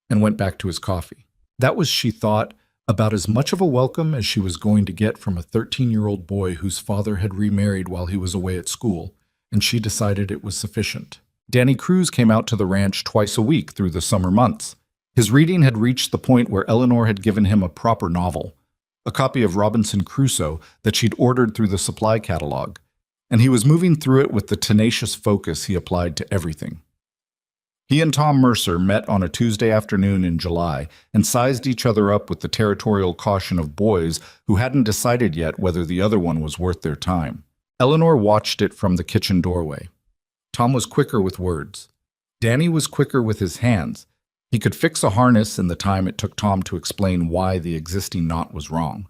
and went back to his coffee. That was, she thought, about as much of a welcome as she was going to get from a 13-year-old boy whose father had remarried while he was away at school, and she decided it was sufficient. Danny Cruz came out to the ranch twice a week through the summer months. His reading had reached the point where Eleanor had given him a proper novel, a copy of Robinson Crusoe that she'd ordered through the supply catalog, and he was moving through it with the tenacious focus he applied to everything. He and Tom Mercer met on a Tuesday afternoon in July and sized each other up with the territorial caution of boys who hadn't decided yet whether the other one was worth their time. Eleanor watched it from the kitchen doorway. Tom was quicker with words. Danny was quicker with his hands. He could fix a harness in the time it took Tom to explain why the existing knot was wrong.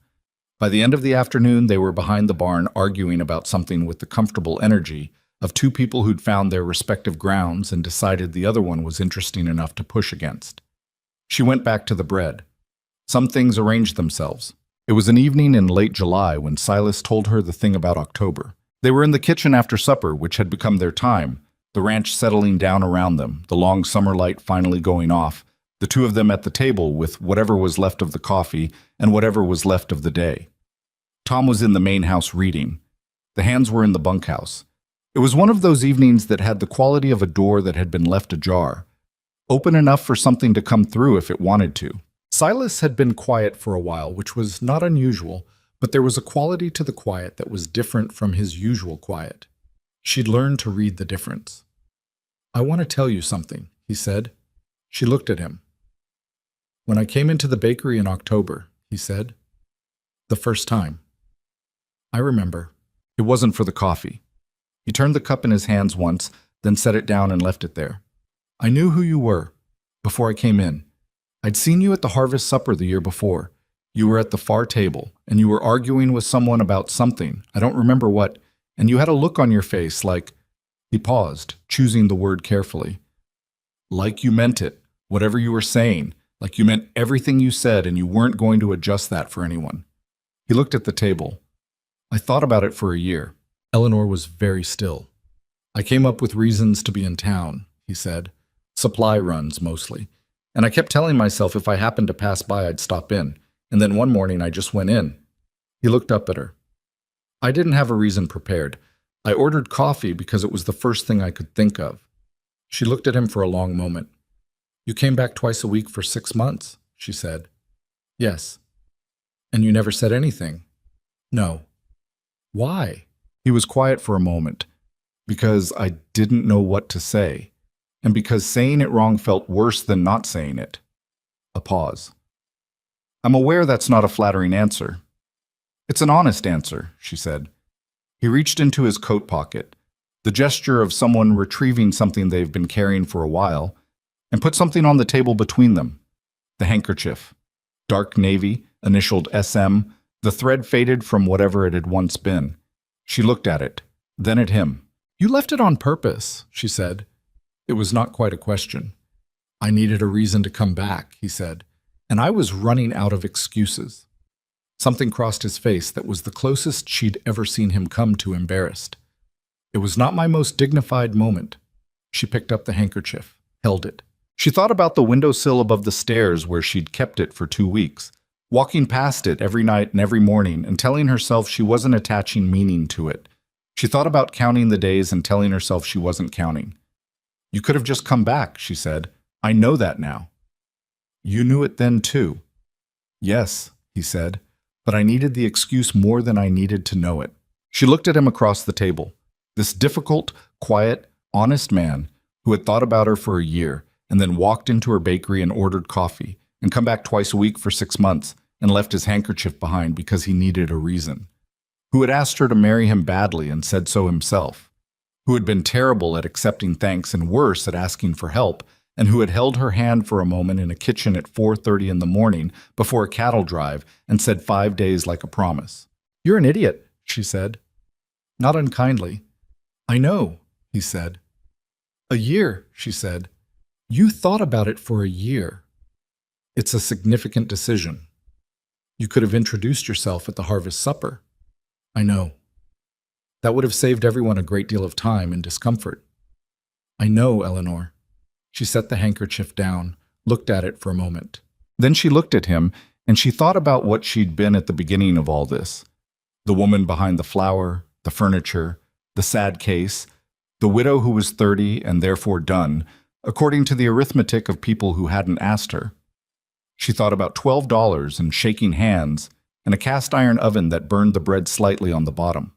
By the end of the afternoon, they were behind the barn arguing about something with the comfortable energy of two people who'd found their respective grounds and decided the other one was interesting enough to push against. She went back to the bread. Some things arranged themselves. It was an evening in late July when Silas told her the thing about October. They were in the kitchen after supper, which had become their time, the ranch settling down around them, the long summer light finally going off, the two of them at the table with whatever was left of the coffee and whatever was left of the day. Tom was in the main house reading. The hands were in the bunkhouse. It was one of those evenings that had the quality of a door that had been left ajar, open enough for something to come through if it wanted to. Silas had been quiet for a while, which was not unusual, but there was a quality to the quiet that was different from his usual quiet. She'd learned to read the difference. I want to tell you something, he said. She looked at him. When I came into the bakery in October, he said. The first time. I remember. It wasn't for the coffee. He turned the cup in his hands once, then set it down and left it there. I knew who you were before I came in. I'd seen you at the harvest supper the year before. You were at the far table, and you were arguing with someone about something, I don't remember what, and you had a look on your face like— He paused, choosing the word carefully. Like you meant it, whatever you were saying, like you meant everything you said and you weren't going to adjust that for anyone. He looked at the table. I thought about it for a year. Eleanor was very still. I came up with reasons to be in town, he said. Supply runs, mostly. And I kept telling myself if I happened to pass by, I'd stop in. And then one morning, I just went in. He looked up at her. I didn't have a reason prepared. I ordered coffee because it was the first thing I could think of. She looked at him for a long moment. You came back twice a week for 6 months, she said. Yes. And you never said anything? No. Why? He was quiet for a moment. Because I didn't know what to say. And because saying it wrong felt worse than not saying it. A pause. I'm aware that's not a flattering answer. It's an honest answer, she said. He reached into his coat pocket, the gesture of someone retrieving something they've been carrying for a while, and put something on the table between them. The handkerchief. Dark navy, initialed SM, the thread faded from whatever it had once been. She looked at it, then at him. You left it on purpose, she said. It was not quite a question. I needed a reason to come back, he said, and I was running out of excuses. Something crossed his face that was the closest she'd ever seen him come to embarrassed. It was not my most dignified moment. She picked up the handkerchief, held it. She thought about the windowsill above the stairs where she'd kept it for 2 weeks, walking past it every night and every morning and telling herself she wasn't attaching meaning to it. She thought about counting the days and telling herself she wasn't counting. You could have just come back, she said. I know that now. You knew it then too. Yes, he said, but I needed the excuse more than I needed to know it. She looked at him across the table. This difficult, quiet, honest man who had thought about her for a year and then walked into her bakery and ordered coffee and come back twice a week for 6 months and left his handkerchief behind because he needed a reason. Who had asked her to marry him badly and said so himself. Who had been terrible at accepting thanks and worse at asking for help, and who had held her hand for a moment in a kitchen at 4:30 in the morning before a cattle drive and said 5 days like a promise. You're an idiot, she said. Not unkindly. I know, he said. A year, she said. You thought about it for a year. It's a significant decision. You could have introduced yourself at the harvest supper. I know. That would have saved everyone a great deal of time and discomfort. I know, Eleanor. She set the handkerchief down, looked at it for a moment. Then she looked at him, and she thought about what she'd been at the beginning of all this. The woman behind the flour, the furniture, the sad case, the widow who was 30 and therefore done, according to the arithmetic of people who hadn't asked her. She thought about $12 and shaking hands and a cast-iron oven that burned the bread slightly on the bottom.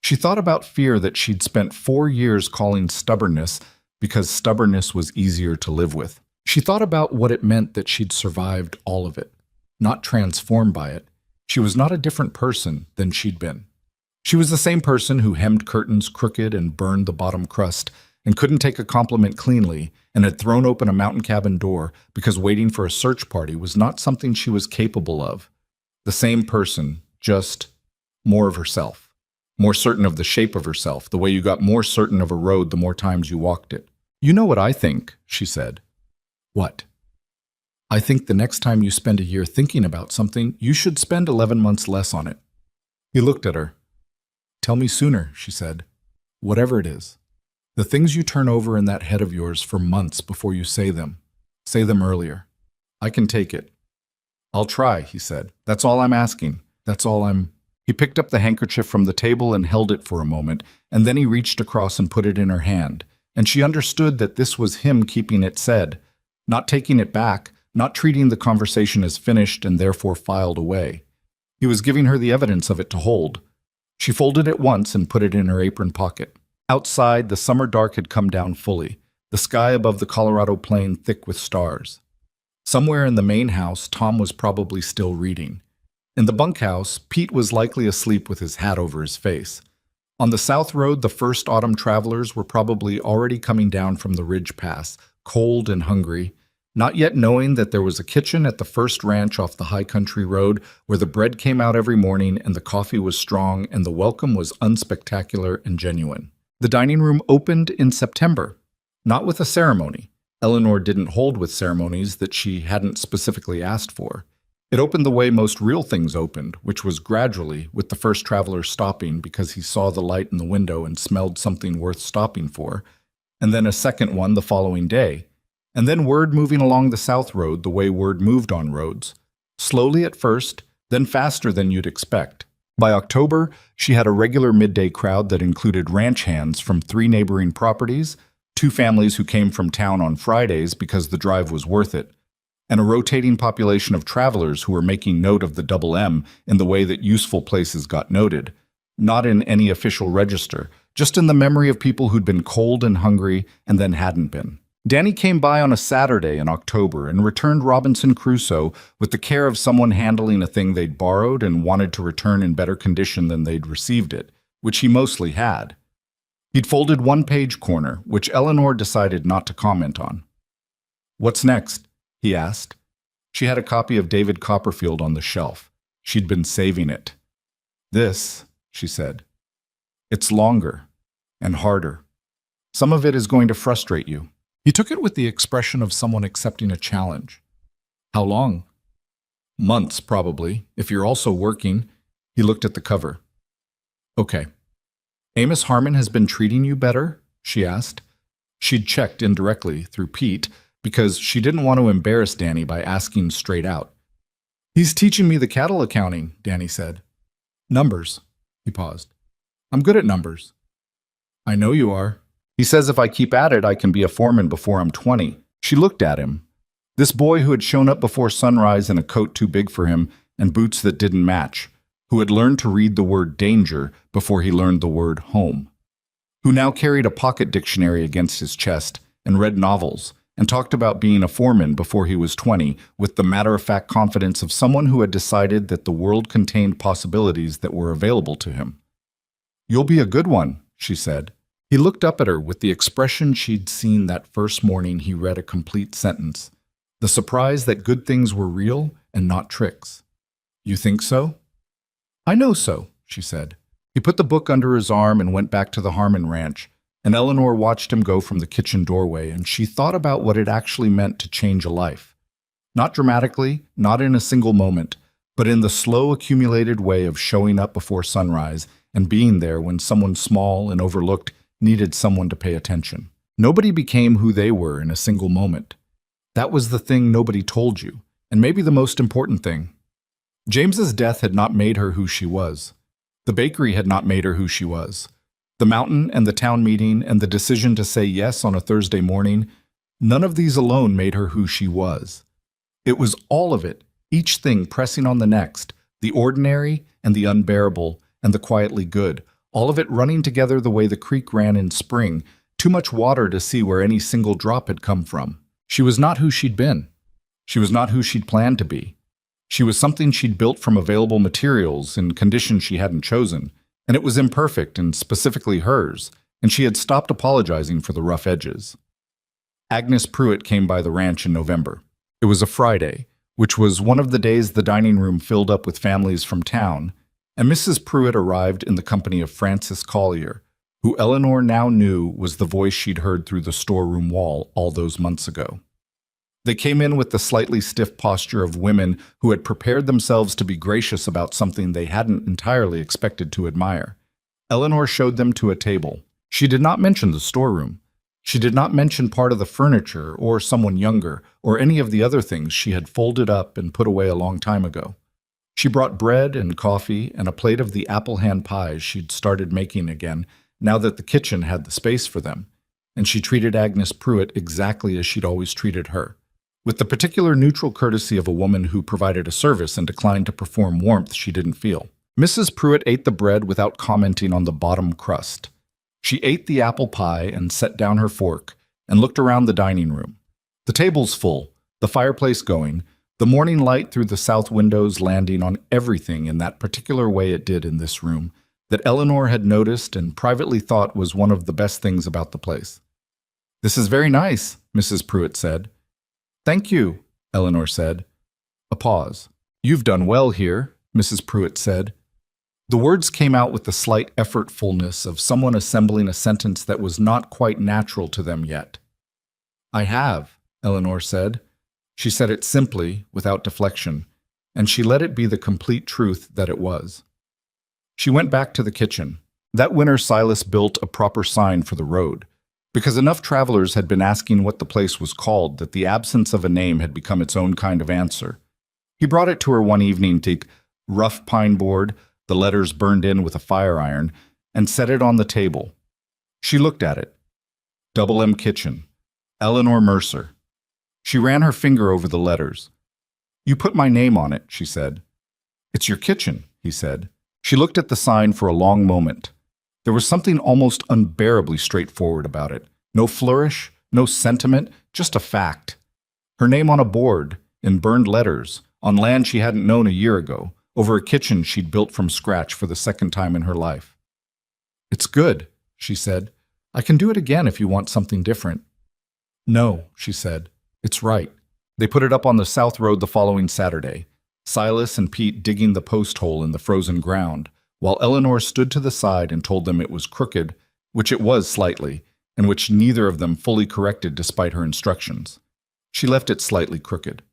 She thought about fear that she'd spent 4 years calling stubbornness because stubbornness was easier to live with. She thought about what it meant that she'd survived all of it, not transformed by it. She was not a different person than she'd been. She was the same person who hemmed curtains crooked and burned the bottom crust and couldn't take a compliment cleanly and had thrown open a mountain cabin door because waiting for a search party was not something she was capable of. The same person, just more of herself. More certain of the shape of herself, the way you got more certain of a road the more times you walked it. You know what I think, she said. What? I think the next time you spend a year thinking about something, you should spend 11 months less on it. He looked at her. Tell me sooner, she said. Whatever it is. The things you turn over in that head of yours for months before you say them. Say them earlier. I can take it. I'll try, he said. That's all I'm asking. That's all I'm... He picked up the handkerchief from the table and held it for a moment, and then he reached across and put it in her hand, and she understood that this was him keeping it said, not taking it back, not treating the conversation as finished and therefore filed away. He was giving her the evidence of it to hold. She folded it once and put it in her apron pocket. Outside, the summer dark had come down fully, the sky above the Colorado plain thick with stars. Somewhere in the main house, Tom was probably still reading. In the bunkhouse, Pete was likely asleep with his hat over his face. On the south road, the first autumn travelers were probably already coming down from the ridge pass, cold and hungry, not yet knowing that there was a kitchen at the first ranch off the high country road where the bread came out every morning and the coffee was strong and the welcome was unspectacular and genuine. The dining room opened in September, not with a ceremony. Eleanor didn't hold with ceremonies that she hadn't specifically asked for. It opened the way most real things opened, which was gradually, with the first traveler stopping because he saw the light in the window and smelled something worth stopping for, and then a second one the following day, and then word moving along the south road the way word moved on roads, slowly at first, then faster than you'd expect. By October, she had a regular midday crowd that included ranch hands from 3 neighboring properties, 2 families who came from town on Fridays because the drive was worth it, and a rotating population of travelers who were making note of the double M in the way that useful places got noted, not in any official register, just in the memory of people who'd been cold and hungry and then hadn't been. Danny came by on a Saturday in October and returned Robinson Crusoe with the care of someone handling a thing they'd borrowed and wanted to return in better condition than they'd received it, which he mostly had. He'd folded one page corner, which Eleanor decided not to comment on. What's next? He asked. She had a copy of David Copperfield on the shelf. She'd been saving it. This, she said. It's longer and harder. Some of it is going to frustrate you. He took it with the expression of someone accepting a challenge. How long? Months, probably, if you're also working. He looked at the cover. Okay. Amos Harmon has been treating you better? She asked. She'd checked indirectly through Pete, because she didn't want to embarrass Danny by asking straight out. He's teaching me the cattle accounting, Danny said. Numbers. He paused. I'm good at numbers. I know you are. He says if I keep at it, I can be a foreman before I'm 20. She looked at him. This boy who had shown up before sunrise in a coat too big for him and boots that didn't match, who had learned to read the word danger before he learned the word home, who now carried a pocket dictionary against his chest and read novels and talked about being a foreman before he was 20 with the matter-of-fact confidence of someone who had decided that the world contained possibilities that were available to him. "You'll be a good one," she said. He looked up at her with the expression she'd seen that first morning he read a complete sentence, the surprise that good things were real and not tricks. "You think so?" "I know so," she said. He put the book under his arm and went back to the Harmon Ranch, and Eleanor watched him go from the kitchen doorway, and she thought about what it actually meant to change a life. Not dramatically, not in a single moment, but in the slow accumulated way of showing up before sunrise and being there when someone small and overlooked needed someone to pay attention. Nobody became who they were in a single moment. That was the thing nobody told you, and maybe the most important thing. James's death had not made her who she was. The bakery had not made her who she was. The mountain and the town meeting and the decision to say yes on a Thursday morning, none of these alone made her who she was. It was all of it, each thing pressing on the next, the ordinary and the unbearable and the quietly good, all of it running together the way the creek ran in spring, too much water to see where any single drop had come from. She was not who she'd been. She was not who she'd planned to be. She was something she'd built from available materials in conditions she hadn't chosen, and it was imperfect and specifically hers, and she had stopped apologizing for the rough edges. Agnes Pruitt came by the ranch in November. It was a Friday, which was one of the days the dining room filled up with families from town, and Mrs. Pruitt arrived in the company of Frances Collier, who Eleanor now knew was the voice she'd heard through the storeroom wall all those months ago. They came in with the slightly stiff posture of women who had prepared themselves to be gracious about something they hadn't entirely expected to admire. Eleanor showed them to a table. She did not mention the storeroom. She did not mention part of the furniture or someone younger or any of the other things she had folded up and put away a long time ago. She brought bread and coffee and a plate of the apple hand pies she'd started making again now that the kitchen had the space for them, and she treated Agnes Pruitt exactly as she'd always treated her, with the particular neutral courtesy of a woman who provided a service and declined to perform warmth she didn't feel. Mrs. Pruitt ate the bread without commenting on the bottom crust. She ate the apple pie and set down her fork and looked around the dining room. The table's full, the fireplace going, the morning light through the south windows landing on everything in that particular way it did in this room that Eleanor had noticed and privately thought was one of the best things about the place. "This is very nice," Mrs. Pruitt said. "Thank you," Eleanor said. A pause. "You've done well here," Mrs. Pruitt said. The words came out with the slight effortfulness of someone assembling a sentence that was not quite natural to them yet. "I have," Eleanor said. She said it simply, without deflection, and she let it be the complete truth that it was. She went back to the kitchen. That winter Silas built a proper sign for the road, because enough travelers had been asking what the place was called that the absence of a name had become its own kind of answer. He brought it to her one evening to rough pine board, the letters burned in with a fire iron, and set it on the table. She looked at it. Double M Kitchen. Eleanor Mercer. She ran her finger over the letters. "You put my name on it," she said. "It's your kitchen," he said. She looked at the sign for a long moment. There was something almost unbearably straightforward about it. No flourish, no sentiment, just a fact. Her name on a board, in burned letters, on land she hadn't known a year ago, over a kitchen she'd built from scratch for the second time in her life. "It's good," she said. "I can do it again if you want something different." "No," she said. "It's right." They put it up on the South Road the following Saturday, Silas and Pete digging the post hole in the frozen ground, while Eleanor stood to the side and told them it was crooked, which it was slightly, and which neither of them fully corrected despite her instructions. She left it slightly crooked.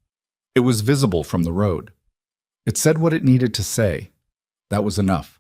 It was visible from the road. It said what it needed to say. That was enough.